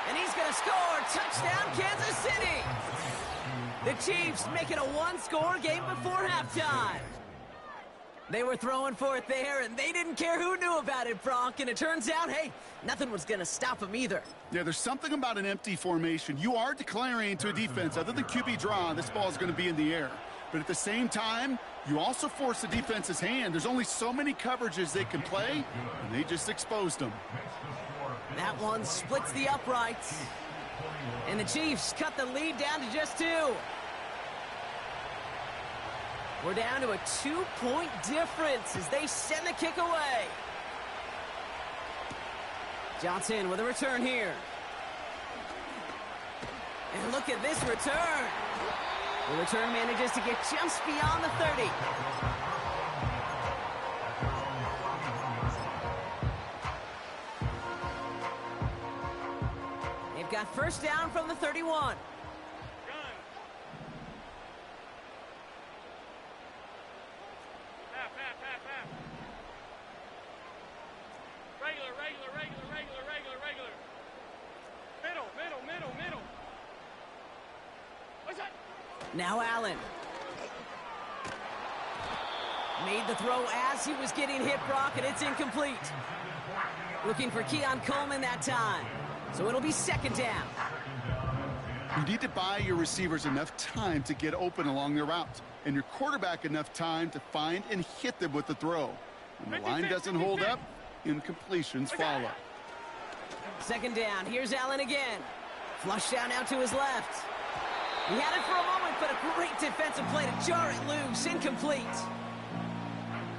And he's going to score. Touchdown, Kansas City. The Chiefs make it a 1-score game before halftime. They were throwing for it there, and they didn't care who knew about it, Bronk. And it turns out, hey, nothing was going to stop them either. Yeah, there's something about an empty formation. You are declaring to a defense, other than QB draw, this ball is going to be in the air. But at the same time, you also force the defense's hand. There's only so many coverages they can play, and they just exposed them. That one splits the uprights. And the Chiefs cut the lead down to just 2. We're down to a 2-point difference as they send the kick away. Johnson with a return here. And look at this return. The return manages to get just beyond the 30. They've got first down from the 31. Regular. Middle. What's that? Now Allen. Made the throw as he was getting hit, Brock, and it's incomplete. Looking for Keon Coleman that time. So it'll be 2nd down. You need to buy your receivers enough time to get open along their routes, and your quarterback enough time to find and hit them with the throw. When the line doesn't hold up, incompletions follow. 2nd down. Here's Allen again. Flush down out to his left. He had it for a moment, but a great defensive play to jar it loose. Incomplete.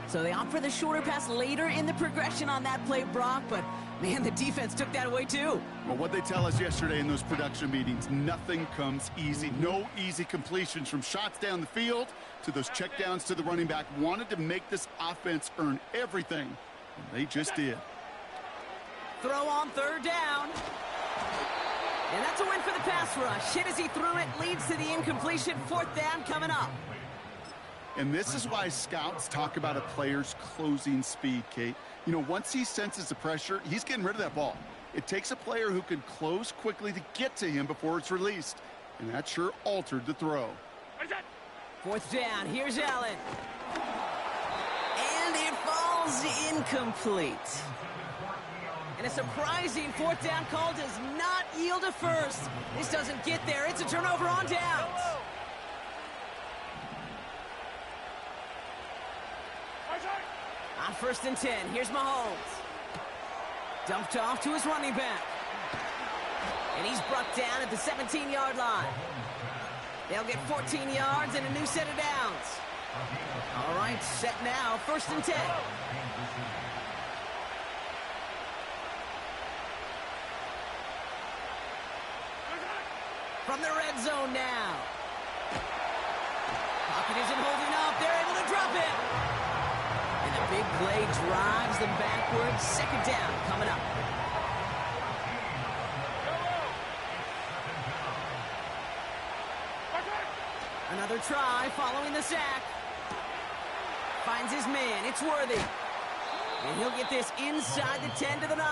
So they opt for the shorter pass later in the progression on that play, Brock, but man, the defense took that away too. Well, what they tell us yesterday in those production meetings, nothing comes easy. No easy completions from shots down the field to those checkdowns to the running back. Wanted to make this offense earn everything, and they just did. Throw on 3rd down. And that's a win for the pass rush. Hit as he threw it, leads to the incompletion. 4th down coming up. And this is why scouts talk about a player's closing speed, Kate. You know, once he senses the pressure, he's getting rid of that ball. It takes a player who can close quickly to get to him before it's released. And that sure altered the throw. 4th down, here's Allen. And it falls incomplete. And a surprising 4th down call does not yield a first. This doesn't get there. It's a turnover on downs. On 1st and 10, here's Mahomes. Dumped off to his running back. And he's brought down at the 17-yard line. They'll get 14 yards and a new set of downs. All right, set now, 1st and 10. From the red zone now. Pocket isn't holding up. They're able to drop it. And the big play drives them backwards. 2nd down coming up. Another try following the sack. Finds his man. It's Worthy. And he'll get this inside the 10 to the 9.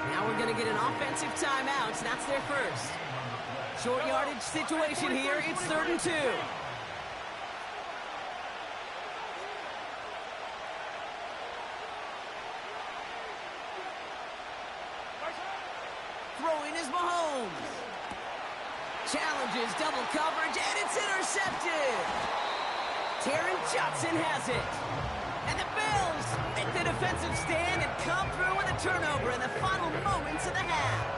Now we're going to get an offensive timeout. So that's their first. Short yardage situation here. It's 3rd and 2. Throwing is Mahomes. Challenges double coverage, and it's intercepted. Taron Johnson has it. And the Bills make the defensive stand and come through with a turnover in the final moments of the half.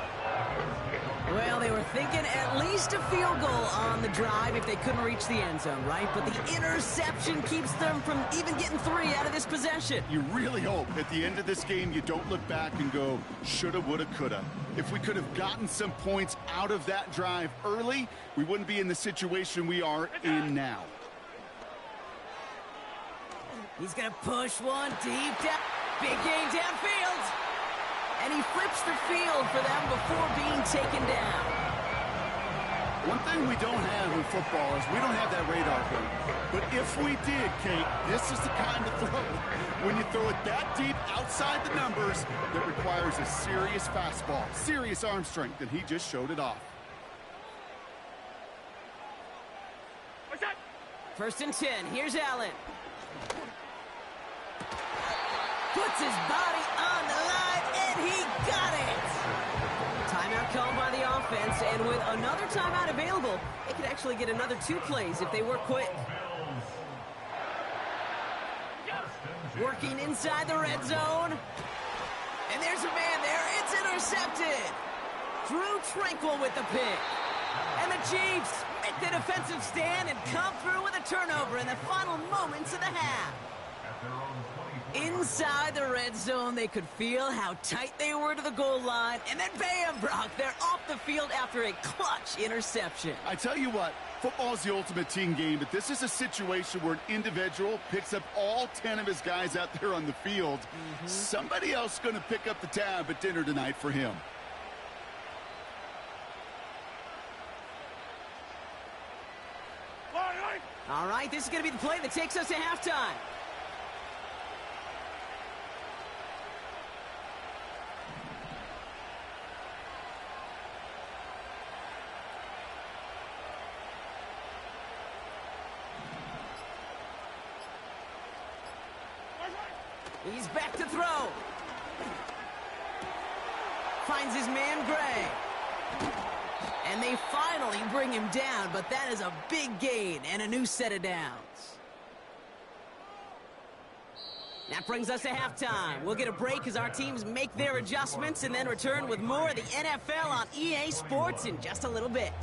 Well, they were thinking at least a field goal on the drive if they couldn't reach the end zone, right? But the interception keeps them from even getting 3 out of this possession. You really hope at the end of this game you don't look back and go, shoulda, woulda, coulda. If we could have gotten some points out of that drive early, we wouldn't be in the situation we are in now. He's going to push one deep down. Big gain downfield. And he flips the field for them before being taken down. One thing we don't have in football is we don't have that radar gun. But if we did, Kate, this is the kind of throw. When you throw it that deep outside the numbers, that requires a serious fastball, serious arm strength, and he just showed it off. First and 10. Here's Allen. Puts his body on the line, and he got it. Timeout called by the offense, and with another timeout available, they could actually get another 2 plays if they work quick. Working inside the red zone. And there's a man there. It's intercepted. Drew Tranquil with the pick. And the Chiefs make the defensive stand and come through with a turnover in the final moments of the half. Inside the red zone, they could feel how tight they were to the goal line. And then bam, Brock, they're off the field after a clutch interception. I tell you what, football is the ultimate team game, but this is a situation where an individual picks up all 10 of his guys out there on the field. Somebody else is going to pick up the tab at dinner tonight for him. All right, this is going to be the play that takes us to halftime. He's back to throw. Finds his man Gray. And they finally bring him down, but that is a big gain and a new set of downs. That brings us to halftime. We'll get a break as our teams make their adjustments and then return with more of the NFL on EA Sports in just a little bit.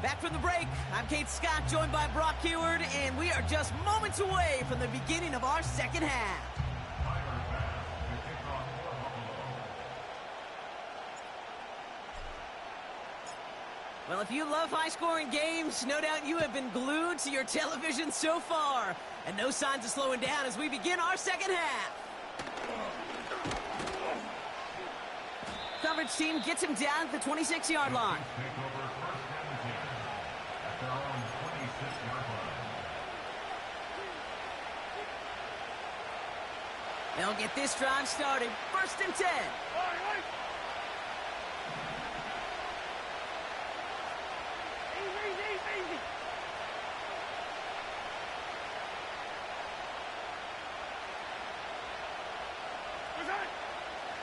Back from the break, I'm Kate Scott, joined by Brock Heward, and we are just moments away from the beginning of our second half. Well, if you love high-scoring games, no doubt you have been glued to your television so far. And no signs of slowing down as we begin our second half. Coverage team gets him down at the 26-yard line. They'll get this drive started. First and 10.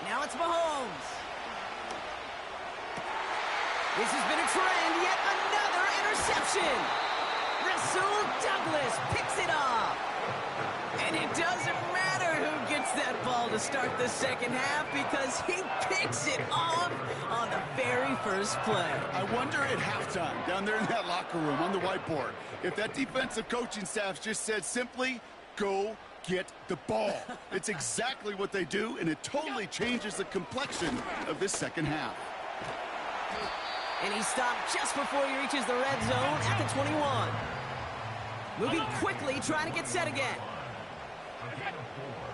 Now it's Mahomes. This has been a trend, yet another interception. Rasul Douglas picks it off. And it doesn't matter who gets that ball to start the second half because he picks it off on the very first play. I wonder at halftime, down there in that locker room on the whiteboard, if that defensive coaching staff just said simply, go get the ball. It's exactly what they do, and it totally changes the complexion of this second half. And he stopped just before he reaches the red zone at the 21. Moving quickly, trying to get set again.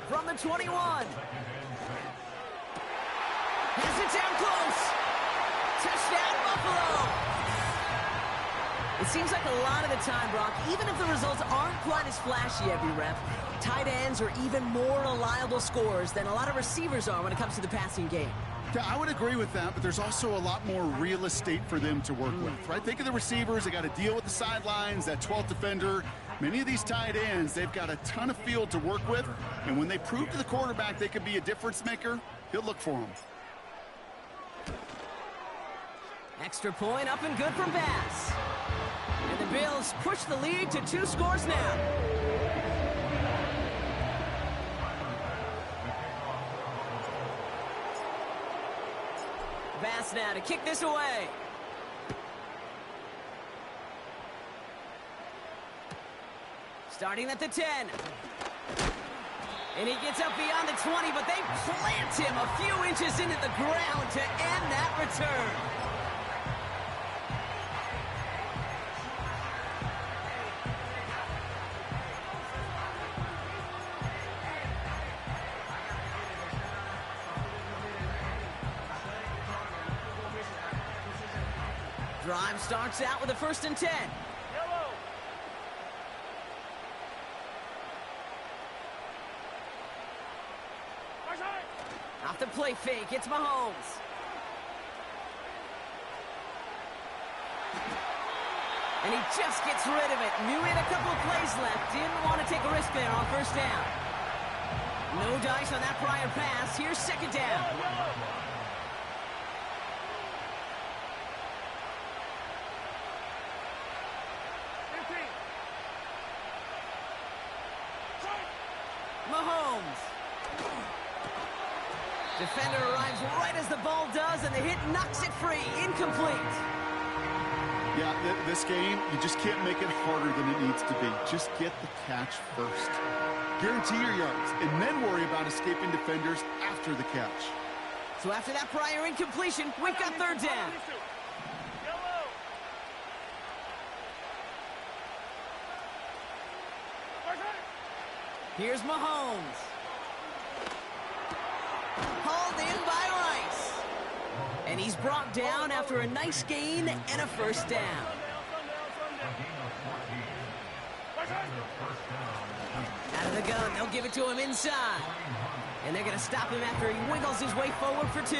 From the 21. Has it down close. Touchdown, Buffalo. It seems like a lot of the time, Brock, even if the results aren't quite as flashy every rep, tight ends are even more reliable scorers than a lot of receivers are when it comes to the passing game. Yeah, I would agree with that, but there's also a lot more real estate for them to work with, right? Think of the receivers. They got to deal with the sidelines, that 12th defender. Many of these tight ends, they've got a ton of field to work with, and when they prove to the quarterback they can be a difference maker, he'll look for them. Extra point up and good from Bass. And the Bills push the lead to 2 scores now. pass now to kick this away. Starting at the 10. And he gets up beyond the 20, but they plant him a few inches into the ground to end that return. Drive starts out with a 1st and 10. Off the play fake, it's Mahomes. And he just gets rid of it. Knew he had a couple of plays left. Didn't want to take a risk there on 1st down. No dice on that prior pass. Here's 2nd down. Mahomes. Defender arrives right as the ball does, and the hit knocks it free. Incomplete. Yeah, this game, you just can't make it harder than it needs to be. Just get the catch first. Guarantee your yards, and then worry about escaping defenders after the catch. So after that prior incompletion, we've got 3rd down. Here's Mahomes. Hauled in by Rice. And he's brought down after a nice gain and a 1st down. Out of the gun, they'll give it to him inside. And they're going to stop him after he wiggles his way forward for 2.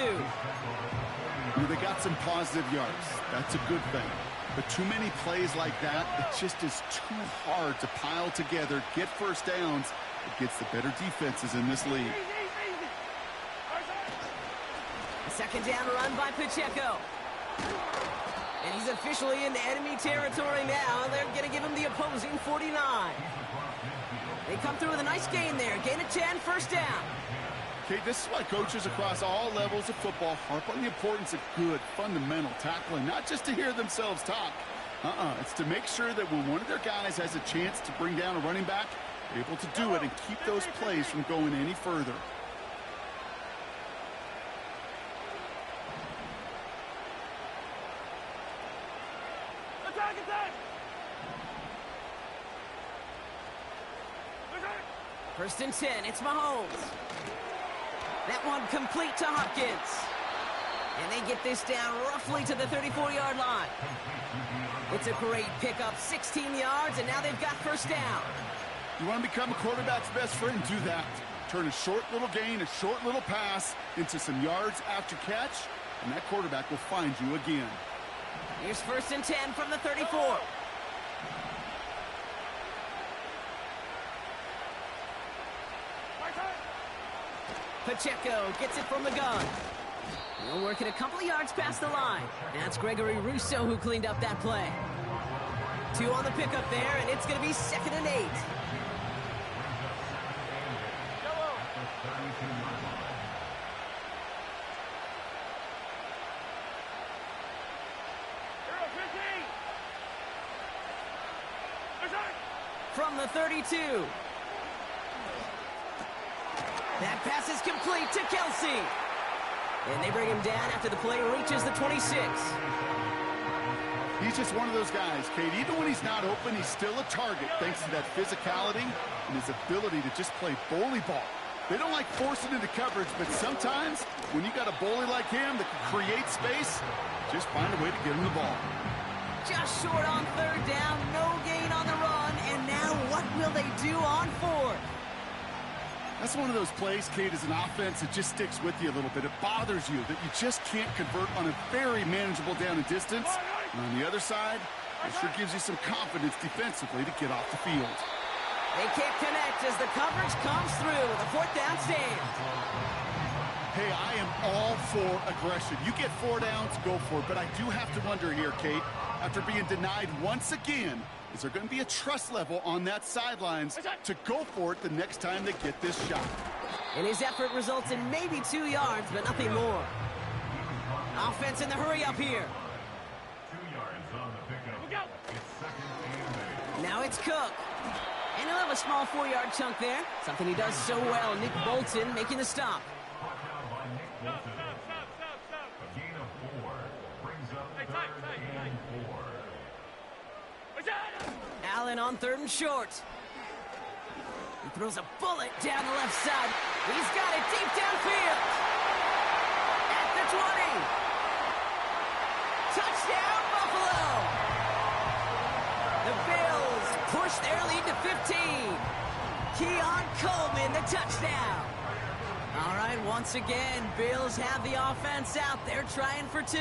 Well, they got some positive yards. That's a good thing. But too many plays like that, it just is too hard to pile together, get 1st downs against the better defenses in this league. A 2nd down run by Pacheco. And he's officially into enemy territory now. They're going to give him the opposing 49. They come through with a nice gain there. Gain of 10, 1st down. Okay, this is why coaches across all levels of football harp on the importance of good, fundamental tackling, not just to hear themselves talk. It's to make sure that when one of their guys has a chance to bring down a running back, they're able to do it and keep those plays from going any further. Attack, attack! 1st and 10, it's Mahomes. That one complete to Hopkins. And they get this down roughly to the 34-yard line. It's a great pickup, 16 yards, and now they've got 1st down. You want to become a quarterback's best friend? Do that. Turn a short little gain, a short little pass into some yards after catch, and that quarterback will find you again. Here's 1st and 10 from the 34. Pacheco gets it from the gun. He'll work it a couple of yards past the line. That's Gregory Rousseau who cleaned up that play. 2 on the pickup there, and it's going to be 2nd and 8. From the 32. That pass is complete to Kelsey. And they bring him down after the play reaches the 26. He's just one of those guys, Kate. Even when he's not open, he's still a target thanks to that physicality and his ability to just play bully ball. They don't like forcing into coverage, but sometimes when you got a bully like him that can create space, just find a way to get him the ball. Just short on 3rd down, no gain on the run, and now what will they do on 4th? That's one of those plays, Kate, as an offense that just sticks with you a little bit. It bothers you that you just can't convert on a very manageable down and distance. And on the other side, it sure gives you some confidence defensively to get off the field. They can't connect as the coverage comes through. The 4th down stands. Hey, I am all for aggression. You get 4 downs, go for it. But I do have to wonder here, Kate, after being denied once again, is there going to be a trust level on that sidelines to go for it the next time they get this shot? And his effort results in maybe 2 yards, but nothing more. Offense in the hurry up here. 2 yards on the pickup. It's second and 8. Now it's Cook. And he'll have a small 4-yard chunk there. Something he does so well. Nick Bolton making the stop. Touchdown by Nick Bolton. A gain of 4. Brings up third and 4. Allen on 3rd and short. He throws a bullet down the left side. He's got it deep downfield. At the 20. Touchdown, Buffalo. The Bills push their lead to 15. Keon Coleman, the touchdown. All right, once again, Bills have the offense out there trying for 2.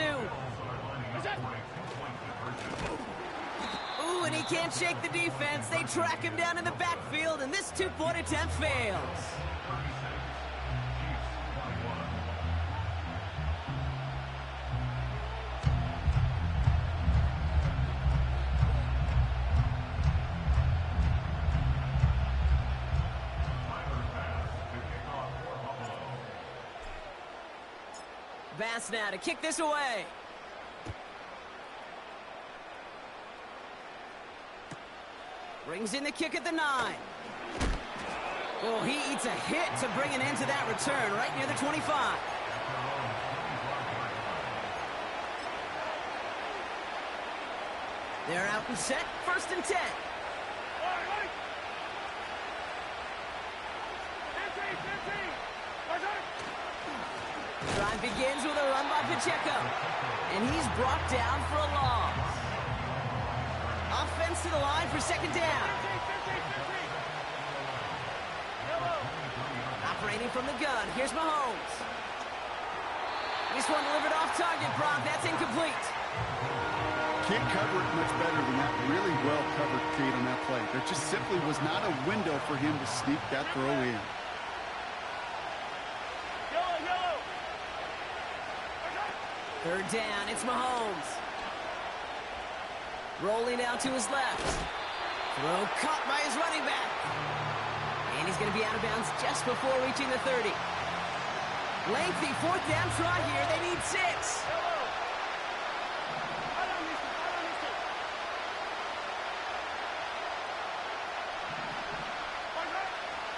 Ooh, and he can't shake the defense. They track him down in the backfield, and this 2-point attempt fails. Bass now to kick this away. Brings in the kick at the 9. Oh, he eats a hit to bring an end to that return right near the 25. They're out and set, 1st and 10. Drive begins with a run by Pacheco, and he's brought down for a loss. Offense to the line for 2nd down. Operating from the gun, here's Mahomes. This one delivered off target, Brock. That's incomplete. Can't cover it much better than that really well-covered Kate on that play. There just simply was not a window for him to sneak that throw in. Third down, it's Mahomes. Rolling out to his left. Throw caught by his running back. And he's going to be out of bounds just before reaching the 30. Lengthy 4th down try here. They need 6.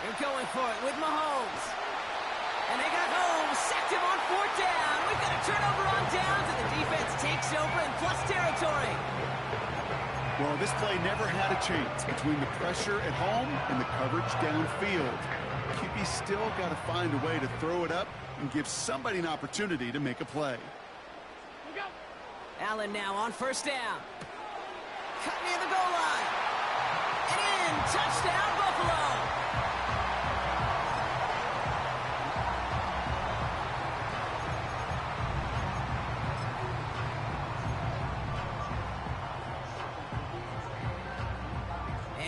They're going for it with Mahomes. And they got Holmes, sacked him on 4th down. We've got a turnover on downs, and the defense takes over in plus territory. Well, this play never had a chance between the pressure at home and the coverage downfield. QB still got to find a way to throw it up and give somebody an opportunity to make a play. Allen now on 1st down. Cut near the goal line. And in, touchdown, Buffalo.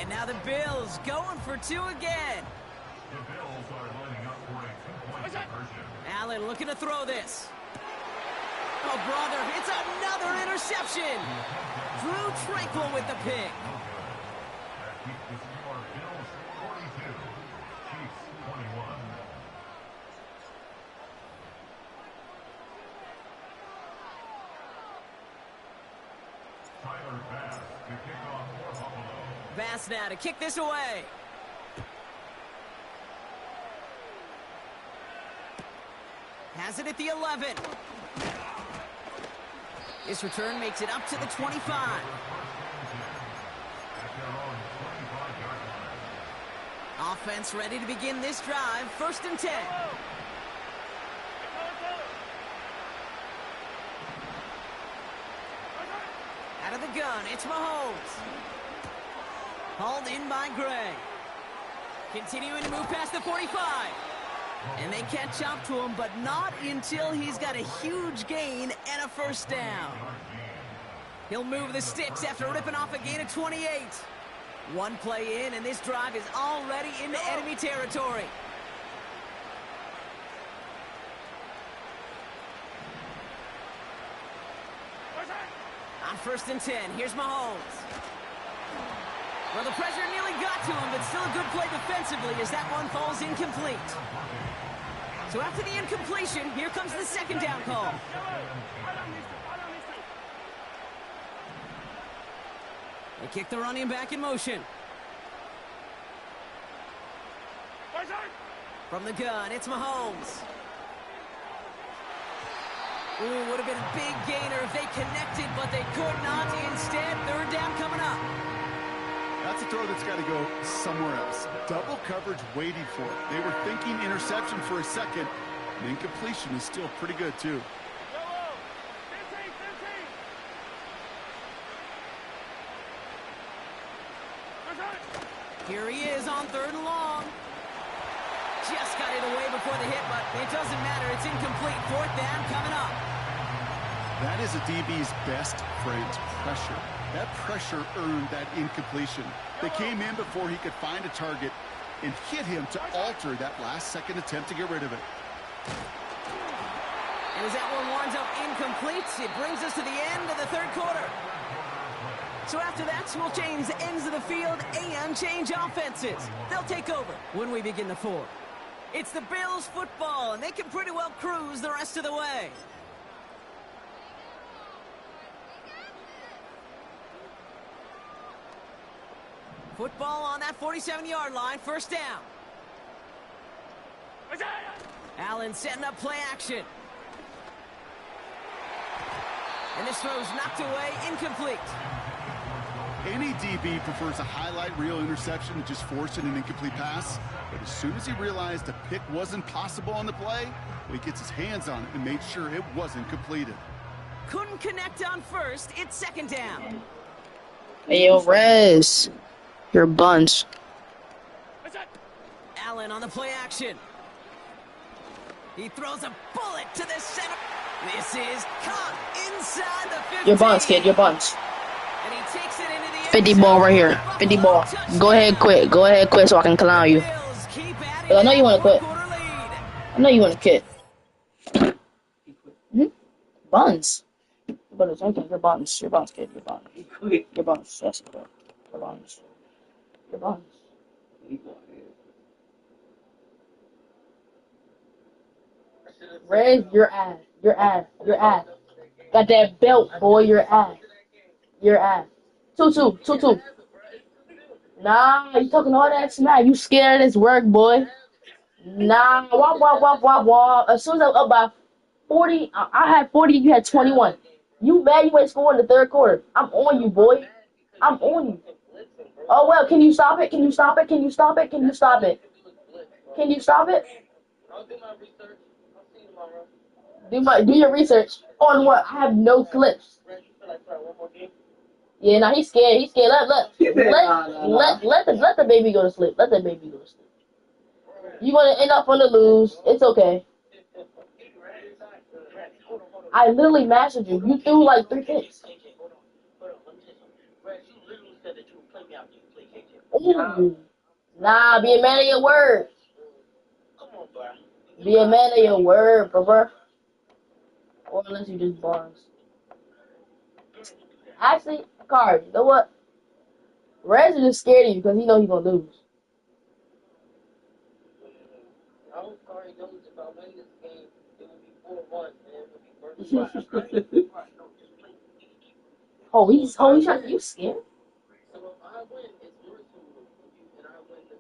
Now the Bills going for 2 again. The Bills are lining up for a 2-point conversion. Allen looking to throw this. Oh, brother, it's another interception. Drew Tranquil with the pick. That keeps the score Bills 42, Chiefs 21. Tyler Bass to kick off for Buffalo. Bass now to kick this away. Has it at the 11. This return makes it up to the 25. At their own 25-yard line. Offense ready to begin this drive. 1st and 10. Out of the gun, it's Mahomes. Hauled in by Gray. Continuing to move past the 45. And they catch up to him, but not until he's got a huge gain and a 1st down. He'll move the sticks after ripping off a gain of 28. One play in, and this drive is already into enemy territory. On 1st and 10, here's Mahomes. Well, the pressure nearly got to him, but still a good play defensively as that one falls incomplete. So after the incompletion, here comes the second down call. They kick the running back in motion. From the gun, it's Mahomes. Ooh, would have been a big gainer if they connected, but they could not. Instead, third down coming up. That's a throw that's got to go somewhere else. Double coverage waiting for it. They were thinking interception for a second. And incompletion is still pretty good, too. Here he is on third and long. Just got it away before the hit, but it doesn't matter. It's incomplete. Fourth down coming up. That is a DB's best friend, pressure. That pressure earned that incompletion. They came in before he could find a target and hit him to alter that last-second attempt to get rid of it. And as that one winds up incomplete, it brings us to the end of the third quarter. So after that, we'll change the ends of the field and change offenses. They'll take over when we begin the fourth. It's the Bills football, and they can pretty well cruise the rest of the way. Football on that 47-yard line, first down. Allen setting up play action. And this throw's knocked away, incomplete. Any DB prefers a highlight reel interception to just forcing an incomplete pass. But as soon as he realized a pick wasn't possible on the play, well, he gets his hands on it and made sure it wasn't completed. Couldn't connect on first. It's second down. Hey, yo, Rez. You're a bunch. Allen on the play action. He throws a bullet to the center. This is caught inside the 15. You're bunch, kid. You're bunch. And he takes it into the 50 ball right here. 50 ball. Go ahead, quit. Go ahead, quit so I can clown you. I know you want to quit. I know you want to quit. Buns. But it's okay. You're buns. You're buns, kid. You're buns. You're buns. That's it, bro. You're buns. You're buns. Rez, your ass. Your ass. Your ass. Got that belt, boy. Your ass. Your ass. 2-2. 2-2. Nah, you talking all that smack. You scared of this work, boy. Nah, wah. As soon as I'm up by 40, I had 40, you had 21. You mad you ain't scoring in the third quarter. I'm on you, boy. I'm on you. Oh, well, can you stop it? Can you stop it? Can you stop it? Can you stop it? Can you stop it? I'll do my research. I'll see you tomorrow. Do your research. On what? I have no clips. Yeah, nah, he's scared. He's scared. Let the baby go to sleep. Let the baby go to sleep. You're gonna end up on the lose. It's okay. I literally mastered you. You threw like 3 picks. Ooh. Nah, be a man of your word. Be a man of your word, bro. Or unless you just bars. Actually, Card, you know what? Rez is just scared of you because he knows he's gonna lose. I hope Corey knows if I win this game, it will be 4-1 and it will be first. He's trying to. You scared? So if I win, it's your two, and I win the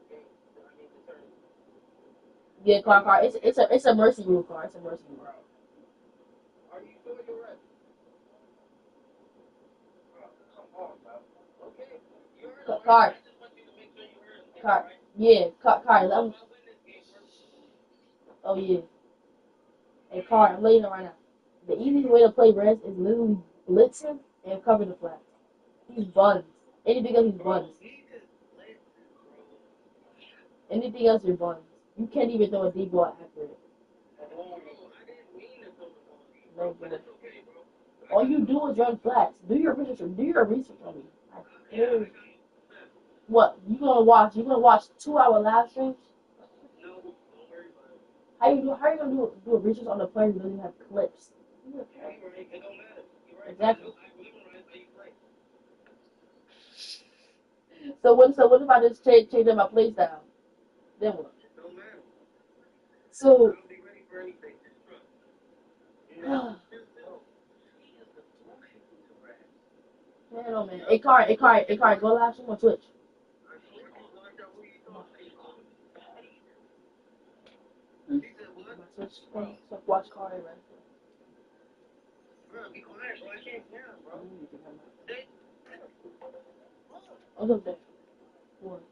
game, then I need to turn. Yeah, Card. It's a mercy rule, Card. It's a mercy rule. Are you sure you're right? Come on, bro. Okay. You heard it. Card. I just want you to make sure you heard it. Card. Yeah, Card. Oh yeah. Hey, Card. I'm letting you know right now. The easiest way to play Rez is literally blitz him and cover the flat. He's buns. Anything else, he's buns. Anything else, you're buns. You can't even throw a deep ball accurate. No, bro. All you do is run flats. Do your research on me. What? You gonna watch 2-hour live streams? How you gonna do a research on the players who doesn't have clips? Exactly. So what if I just change my play style? Then what? So, man, oh man. Hey, car, go live stream on Twitch. My Twitch thing, so watch car right. What's up there? What?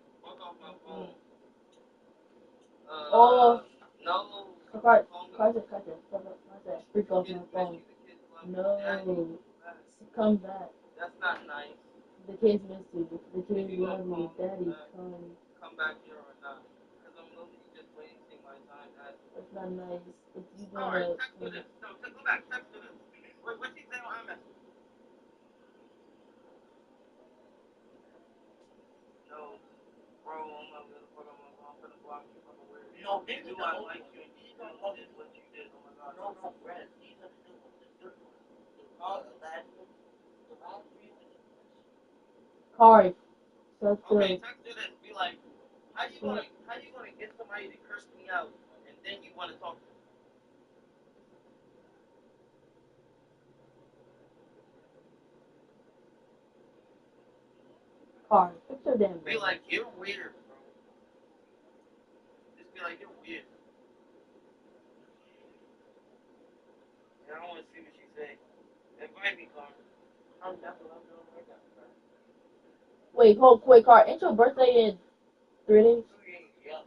Oh, car said, freak off my phone. No, come back. That's not nice. The kids miss you. The kids love you. Daddy, Come back here or not. Because I'm literally just wasting my time at That's not nice. If you Alright, gonna. text to this. No, go back. Text to this. What's he saying on MS? No. Bro, I'm not gonna block you from the weird. No, this is I like you and you did what you did. Oh my god. No, Brad. These are the good ones. The good ones. The last three. Kari. So Okay, text to this. Be like, how you gonna get somebody to curse me out and then you wanna talk to me? Kari. Fix your damn Be like, you're weird, bro. Just be like, you're weird. Yeah, I want to see what she say. Invite me, Carl. I'm definitely doing right now. Wait, Kari. Ain't your birthday in 3 days? Yeah.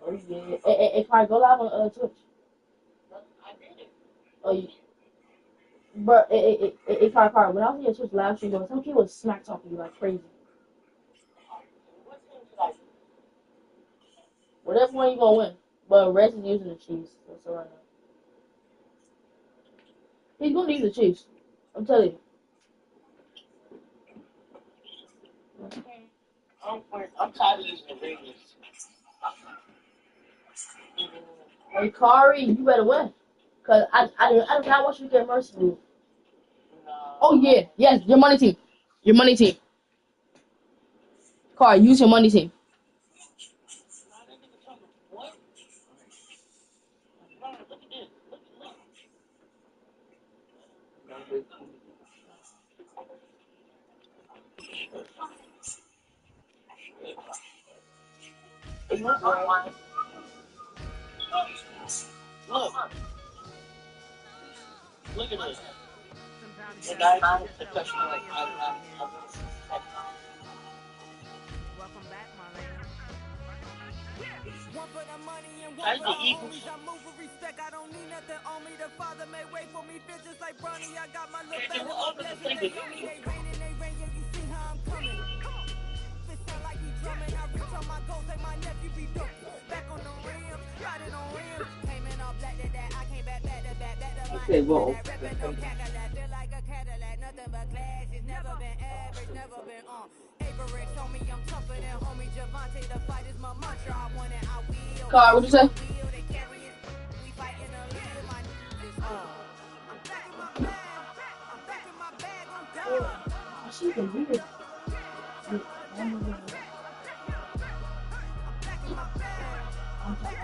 Oh, you did. Hey, Kari, go live on Twitch. I did it. Oh, you. But, hey, Kari, when I was in your Twitch live stream, some kid was smack talking you like crazy. What team should I do? Whatever one you gonna win. But Rex is using the Chiefs. That's all I know. He's gonna use the Chiefs. I'm telling you. I'm tired of using the Ravens. Hey, Kari, you better win. Cause I do not want you to get mercy move. No. Oh yeah, yes, your money team. Your money team. Kari, use your money team. What? No, look at this. Look. Look at this. The guy the question like Welcome back, Marlena. One for the money and one That's for the the Eagles. homies. I move with respect. I don't need nothing on me. The father may wait for me. Bitches like Bronny. I got my little Hey, baby. what My else is blessings, the they on me. They rain. Yeah, you see how I'm coming. It sound like he drumming. I reach on my goals like my nephew be dumping. Back on the rims, riding on rims. Came in all black to that. I came back to my Okay, well, that rapping no Cadillac. Feel like a Cadillac. Nothing but class. It's never been average. Never been on. Average on me. I'm tougher than homie Javante. The fight is my mantra. I want it. I will. Kari, what you say? They carry it. We fighting a live. My is I'm back in my bag. I'm back in my bag. On God. She's a weird.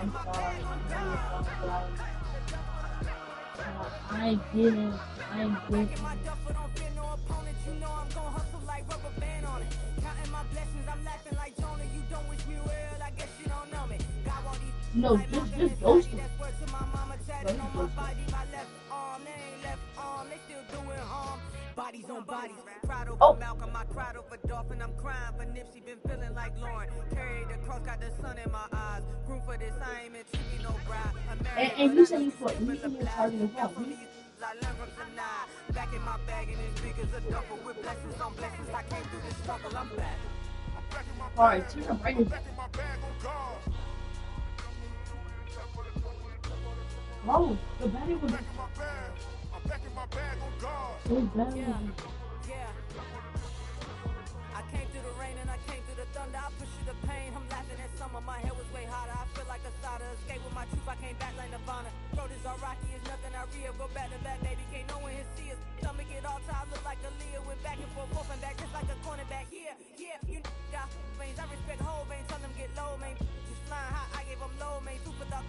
I'm sorry. I ain't getting. My duffel don't fear no opponent. You know I'm gon' hustle like rubber band on it. Counting my blessings, I'm laughing like Jonah. You don't wish me well, I guess you don't know me. Got all these No, just ghost me. that's word to my mama tatted on my body. My left arm, they ain't left arm, they still doing harm. Bodies on bodies, cried over Malcolm, I cried over Dolphin. I'm crying for Nipsey, been feeling like Lauren. Carried the cross, got the sun in my eyes. Room for this, I ain't meant to be no bride. And you said you were targeting home. I learned from tonight. Back in my bag and as big as a duffel with blessings on blessings. I came through this struggle. I'm back. Alright, turn the radio down. Oh, the battery was. Yeah. I came through the rain and I came through the thunder. I push through the pain. I'm laughing at summer. My hair was way hotter. I feel like a starter. Escape with my truth. I came back like Nirvana. Road is all rocky. It's nothing I real. Go back to back, baby. Can't no one here see us. Stomach it all time. Look like a Leah. Went back and forth and back just like a cornerback. Yeah. You got veins. I respect whole veins. Tell them get low, man. Just flying high. I gave them low, man. Food for thought.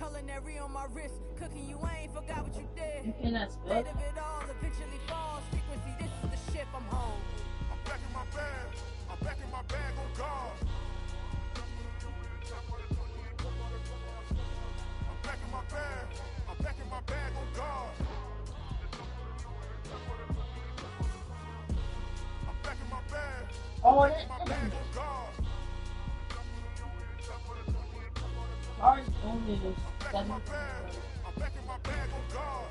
Culinary on my wrist. Cooking you, I ain't forgot what you did. You cannot spell. Weight of it all eventually falls. Frequency, this is the ship, I'm home. I'm back in my bag. I'm back in my bag on guard. I'm back in my bag. I'm back in my bag on guard. I'm back in my bag. Oh, My bag on guard. sorry, only this. Back in my bag. I'm back in my bag on guard.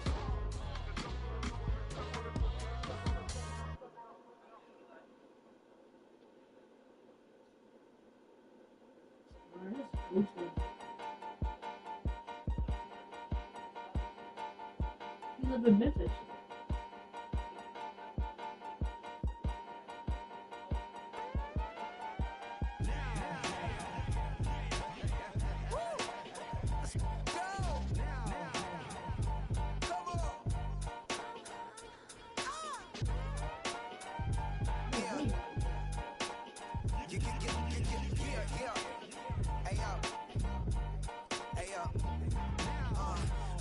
You live in Memphis.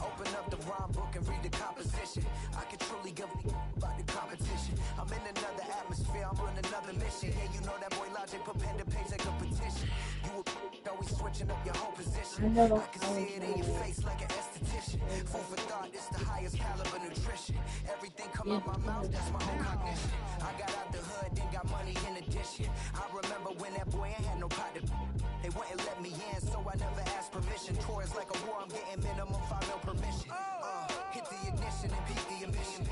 Open up the rhyme book and read the composition. I can truly give a about the competition. I'm in another atmosphere, I'm on another mission. Yeah, you know that boy Logic put pen to page like a petition. You always switching up your whole position. I can see it in your face like an esthetician. Food for thought, it's the highest caliber nutrition. Everything come out my mouth, that's my own cognition. I got out the hood, then got money in addition. I remember when that boy ain't had no pot to. They wouldn't let me in, so I never asked permission. Tours like a war, I'm getting minimum 5 mil permission. Hit the ignition and beat the emission.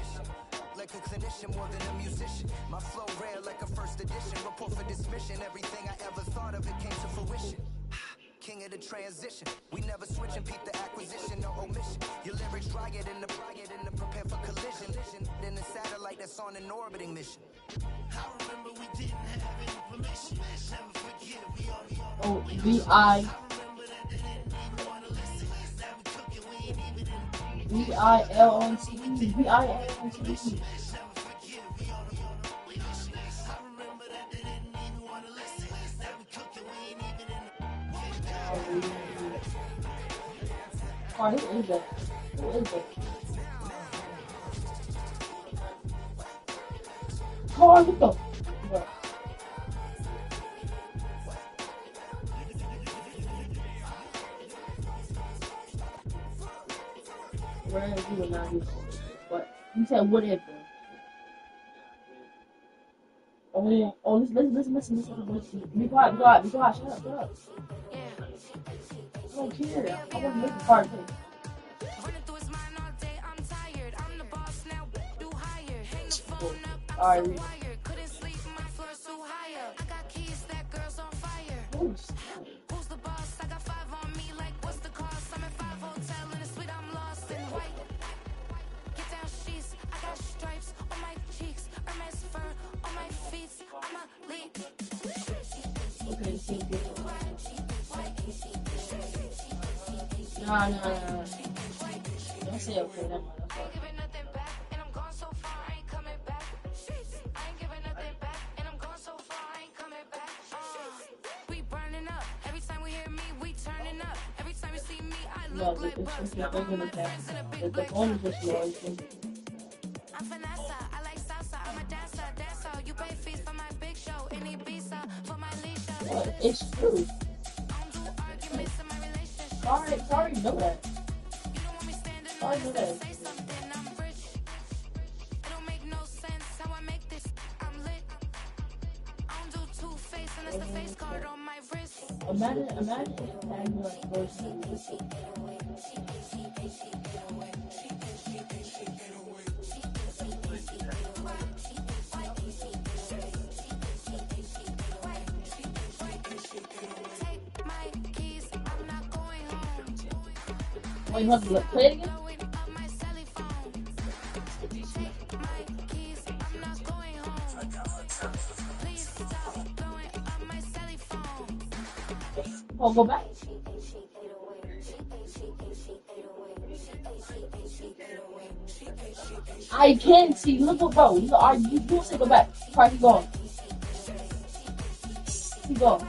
Like a clinician more than a musician. My flow rare like a first edition. Report for dismission. Everything I ever thought of it came to fruition. King of the transition. We never switch and peep the acquisition, no omission. Your lyrics dry it in the prepare for collision. Then the satellite that's on an orbiting mission. I remember we didn't have any permission. Never forget we all Oh, V-I. V-I-L-O-N-C-E. V-I-L-O-N-C-E. Oh, who is that? Who is that? Oh, what the? What? Where is you now? What? You said what if? Oh, listen. Be quiet, shut up. I don't care. I want to make the part too. Alright, Couldn't sleep, my floor's too higher. I got keys, that girl's on fire. Who's the boss? I got 5 on me, like what's the cost? I'm at 5 hotel in a suite, I'm lost in white. Get down sheets, I got stripes on my cheeks, Hermes fur on my feet. I'm a lead. Okay, see you. No. Don't say okay, never mind. No, it's the thing in the back. The phone is just noisy. I'm Vanessa, I like salsa, I'm a dancer. You pay fees for my big show, any visa for my leisure. Well, it's true. Arguments in my relationship. Sorry, know that. You don't want me standing Sorry, on know this, that. say something, I'm rich. It don't make no sense how I make this, I'm lit. I don't do two-face, and that's the face card on my wrist. Imagine if having like voice. Take my keys, I'm not going home. Wait, hold on, play it again? Blow it up my celly phone. My keys, I'm not going home. Please stop blowing up my celly phone. Oh, go back. I can't see. Look what, bro. You don't say go back. Try to keep going. Keep going.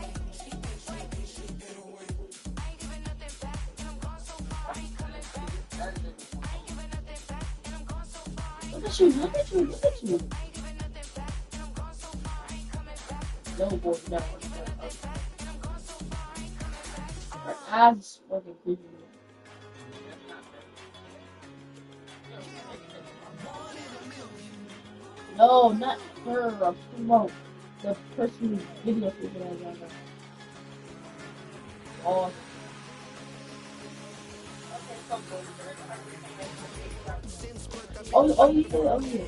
at you, look at you, look at you. No, boy, no. Her eyes fucking creepy. No, not her. I'm talking about the person who's video taking that guy. Oh. Oh, you said, oh, yeah.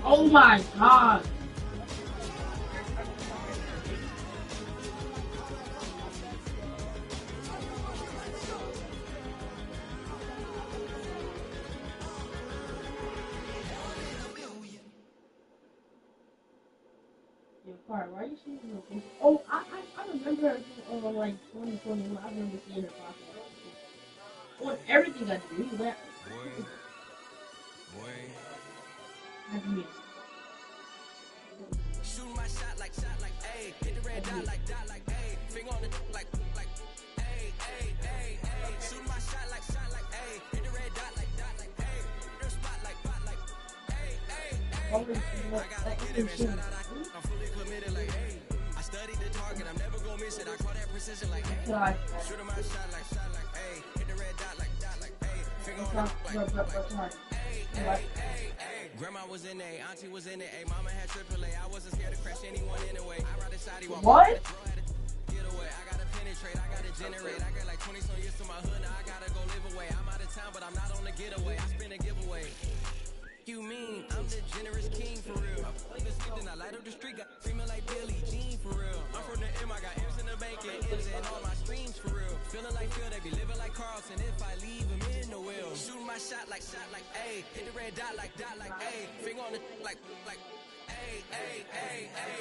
Oh my god. Your car, why are you seeing her face? Oh, I remember like 2021. I remember seeing her podcast. On everything I do, that. That's me. Shooting my shot like A, hit the red dot like A, finger on the like A. Shooting my shot like A, hit the red dot like A, their spot like A. I gotta get it, man. Shout out, I'm fully committed like A. I studied the target, I'm never gonna miss it. I call that precision like A. Shooting my shot like A, hit the red dot like A, finger on the like A. Grandma was in A, auntie was in A, mama had AAA. I wasn't scared to crash anyone anyway. I ride a side, What? Get away, I gotta penetrate, I gotta generate. I got like 20 some years to my hood, now I gotta go live away. I'm out of town, but I'm not on the getaway. I spin a giveaway. You mean I'm the generous king for real? I even sleep and I light up the street, got screaming like Billie Jean for real. I'm from the M, I got M's in the bank and M's in all my streams for real. Feeling like Phil, they be living like Carlson if I leave him in the wheel. Shooting my shot like A, hit the red dot like A, finger on the like A.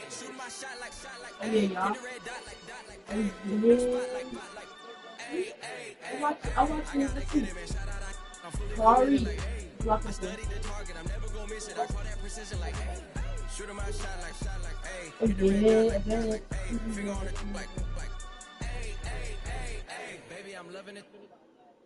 Shooting my shot like A, hit the red dot like A, spot like A. I watch I gotta get it, man. Shout out. Sorry. Block I it. studied the target, I'm never gonna miss it. I call that precision like, hey. Shoot him my shot like, hey. Hit the red dot like, hey. Finger on it like, hey. Baby, I'm loving it.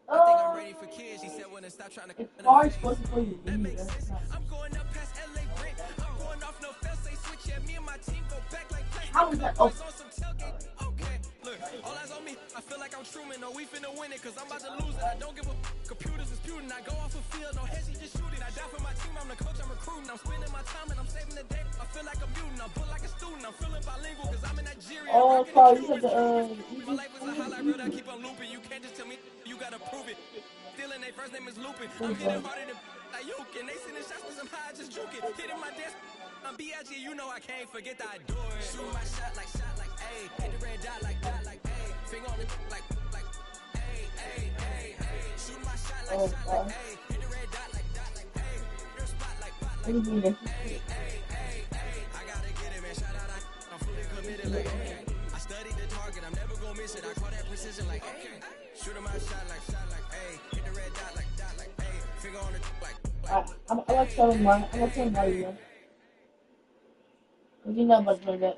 I think I'm ready for kids. She said when to stop trying to It's hard supposed to play you. that makes sense. I'm going up past LA Brent. I'm going off no fail, say switch. Yeah, me and my team go back like plastic. How is that? Oh, On some tailgate. Okay, look, all eyes on me. I feel like I'm Truman. No, we finna win it, cause I'm about to lose it. I don't give a computers is putin'. I go off a field, no heads, he just shooting. I die for my team, I'm the coach, I'm recruiting. I'm spending my time and I'm saving the day. I feel like a mutant, I'm built like a student. I'm feeling bilingual, cause I'm in Nigeria. oh, sorry. You said the My life is a highlight reel, I keep on looping. You can't just tell me, you gotta prove it. Stealing, their first name is Lupin. I'm hitting harder than Ayuk, and they sending shots cause I'm high, just juke it. Hitting my desk, I'm B.I.G., you know I can't forget that I do it. Shoot my shot like, ayy. Hit the red dot like, ayy. Finger on it like, ayy. Shoot my shot like, ayy. Hit the red dot like, ayy. Your spot like, ayy. I gotta get it, man. Shout out, I'm fully committed like, hey. I studied the target, I'm never gonna miss it. I call that precision like, hey. Shoot him my shot like, ayy. Hit the red dot like, ayy. Finger on it like, I like telling Mario. I like telling Mario. Cause you know about doing that.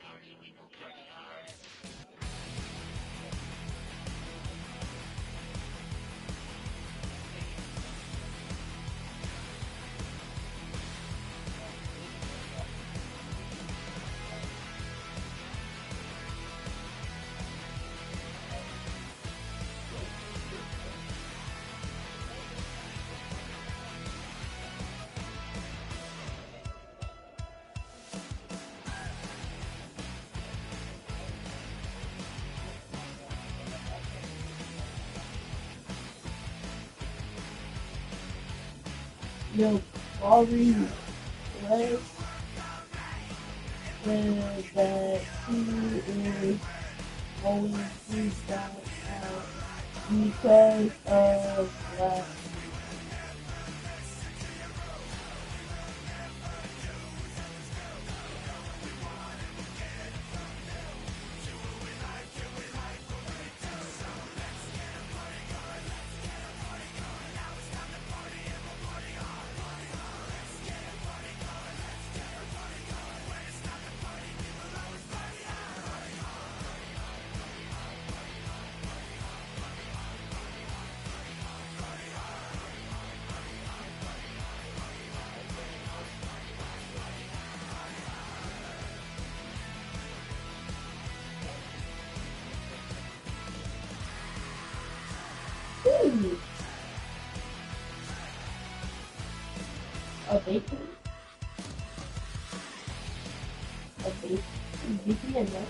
Yo, sorry. Let's that he is going to stop out because of that. Ooh. A bacon? A bacon? Bacon and milk?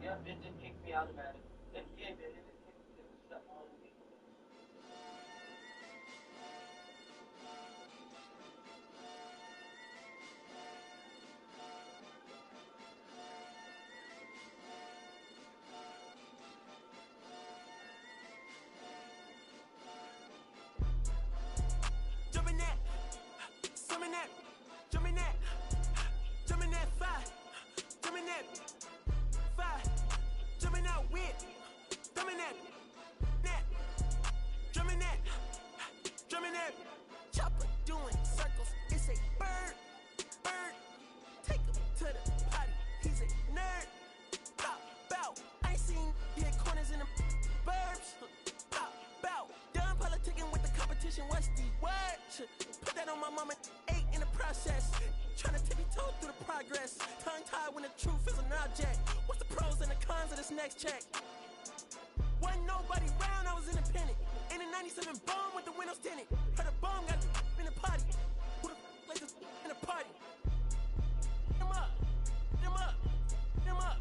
Yeah, it did kick me out of Madden. It did kick me stuff all the week. Jump in that, jump in that, jump in that, jump in that fire, jump in that fire, jump in that whip, jump in that. this next check. Wasn't nobody round, I was independent. In a 97 bomb with the windows tinted. Heard a bomb got in the party. Who the like this in the party? Them up, them up, them up,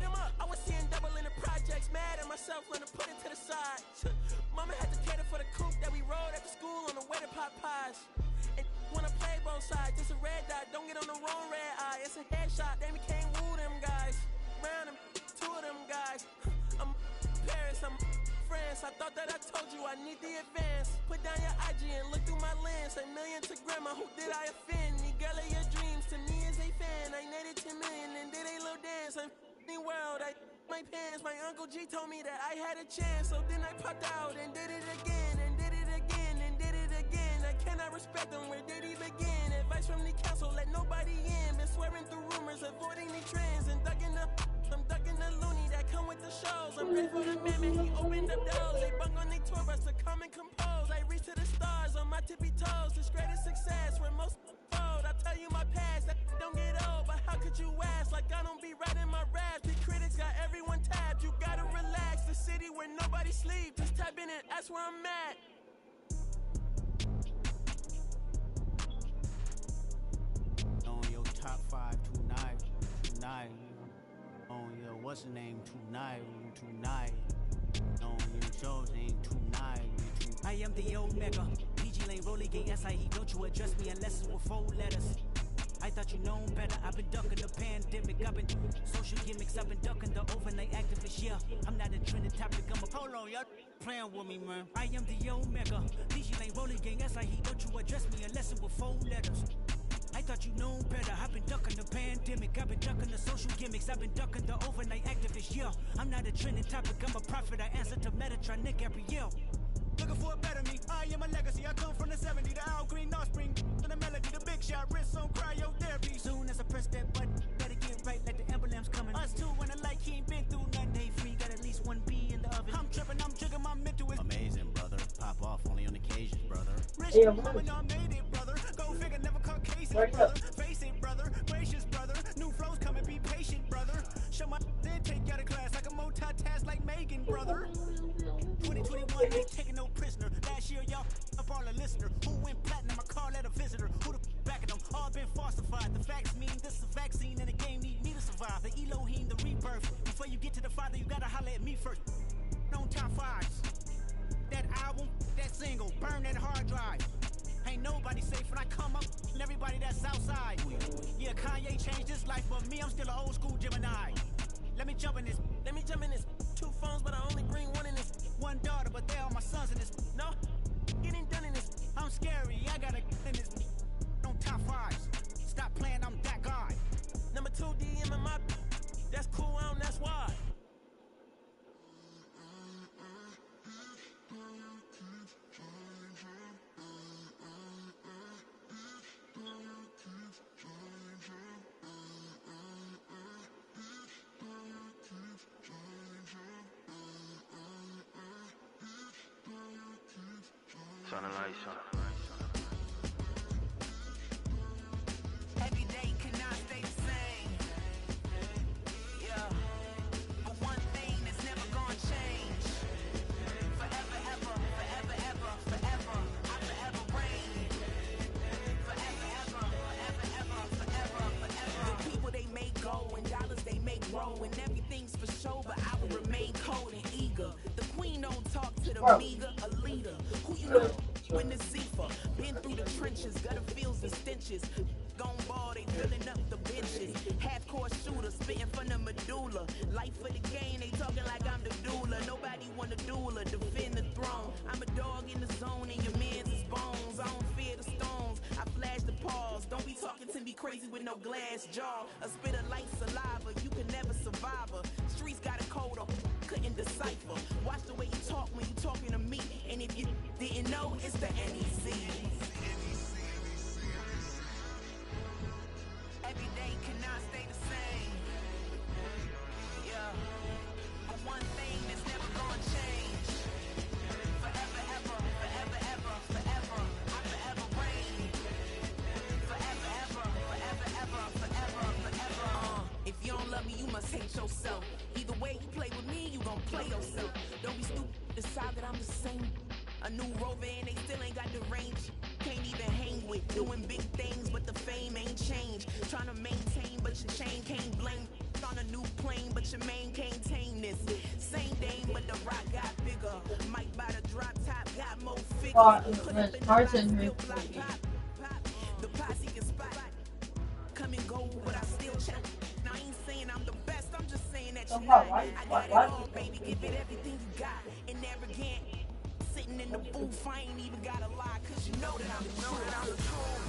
them up. I was seeing double in the projects, mad at myself, learn to put it to the side. Mama had to cater for the coupe that we rode after school on the way to pot pies. And wanna play both sides, just a red dot, don't get on the wrong red eye. It's a headshot, they became woo them guys. Round them, two of them guys. I'm Paris, I'm France. I thought that I told you I need the advance. Put down your IG and look through my lens. A million to grandma, who did I offend? The girl of your dreams to me is a fan. I netted 10 million and did a little dance. I'm in the world, I my pants. My Uncle G told me that I had a chance. So then I popped out and did it again, and did it again, and did it again. I cannot respect them, where did he begin? Advice from the council, let nobody in. Been swearing through rumors, avoiding the trends, and I'm ducking the loony that come with the shows. I'm ready for the man, he opened up doors. They bung on their tour bus to come and compose. I reach to the stars on my tippy toes. This greatest success where most fold. I tell you my past, that don't get old. But how could you ask? Like I don't be writing my raps. The critics got everyone tapped. You gotta relax. The city where nobody sleeps. Just tap in and that's where I'm at. On your top 5 tonight. On your what's the name tonight. On your shows ain't tonight. I am the Omega. PG Lane, Rolling Gate, SIE. Don't you address me unless it's with 4 letters. I thought you known better. I've been ducking the pandemic. I've been social gimmicks. I've been ducking the overnight activist. Yeah, I'm not a trending topic. I'm a hold on, y'all playing with me, man. I am the Omega. PG Lane, Rolling Gate, SIE. Don't you address me unless it's with 4 letters. I thought you known better. I've been ducking the pandemic. I've been ducking the social gimmicks. I've been ducking the overnight activist. Yeah, I'm not a trending topic. I'm a prophet. I answer to Metatron Nick every year. Looking for a better me. I am a legacy. I come from the 70s. The Al Green offspring. The melody, the big shot. Wrist on cryotherapy. Soon as I press that button, better get right like the emblem's coming. Us two when I like he ain't been through nothing. Day free, got at least 1 B in the oven. I'm tripping, I'm jigging, my mental is amazing, brother. Pop off only on occasions, brother. Rich mama, y'all made it, brother. Go figure, never caught cases, brother. Face it, brother. Gracious, brother. New flows come and be patient, brother. Show my then take you out of class. I can multitask like Megan, brother. 2021 ain't taking no prisoner. Last year, y'all up all a listener. Who went platinum? I call that a visitor. Who the back of them? All been falsified. The facts mean this is a vaccine and the game need me to survive. The Elohim, the rebirth. Before you get to the Father, you gotta holler at me first. On top 5s. That album, that single, burn that hard drive. Ain't nobody safe when I come up and everybody that's outside. Yeah, Kanye changed his life, but me, I'm still an old school Gemini. Let me jump in this. 2 phones, but I only bring 1 in this. 1 daughter, but they all my sons in this. No, getting done in this. I'm scary, I gotta in this. On top 5s. Stop playing, I'm that guy. Number 2 DM in my. That's cool, that's why. Turn the lights on. Every day cannot stay the same. Yeah. But one thing that's never gonna change. Forever, ever, forever, ever, forever. I forever reign. Forever, ever, forever, ever, forever, forever. The people they make go and dollars they make grow and everything's for show, but I will remain cold and eager. The queen don't talk to the meager, a leader. Who you know? When the Zephyr, been through the trenches, gutter fields and stenches. Gone ball, they filling up the benches. Half-court shooter, spitting from the medulla. Life for the game, they talking like I'm the doula. Nobody want a doula, defend the throne. I'm a dog in the zone, and your man's is bones. I don't fear the stones, I flash the paws. Don't be talking to me crazy with no glass jaw. A spit of light saliva, you can never survive her. Streets got a code up, couldn't decipher. Watch the way you talk when you talking to me. And if you didn't know, it's the NEC. Every day cannot stay the same. Yeah. But one thing that's never gonna change. Forever, ever, forever, ever, forever. I forever reign. Forever, ever, forever, ever, forever, forever. If you don't love me, you must hate yourself. Either way, A new rover and they still ain't got the range. Can't even hang with. Doing big things, but the fame ain't changed. Trying to maintain, but your chain can't blame. On a new plane, but your main can't tame this. Same dame, but the rock got bigger. Might buy the drop top, got more figures. Put up in the box, still block pop. The posse can spot. Come and go, but I still check. Now I ain't saying I'm the best, I'm just saying that you're not. I got it all, baby, give it everything you got. And arrogant, sitting in the booth, I ain't even gotta lie, cause you know that I'm the truth.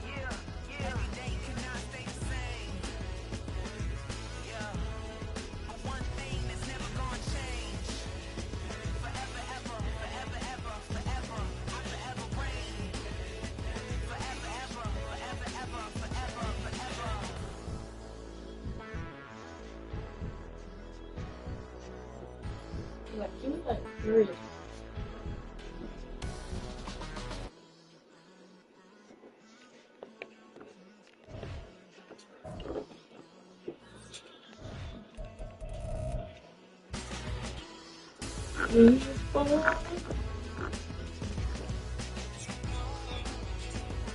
Yeah. Every day cannot stay the same. Yeah. One thing that's never gonna change. Forever, ever, forever, ever, forever. I forever reign. Forever, ever, forever, ever, forever, forever. Like, he was like serious.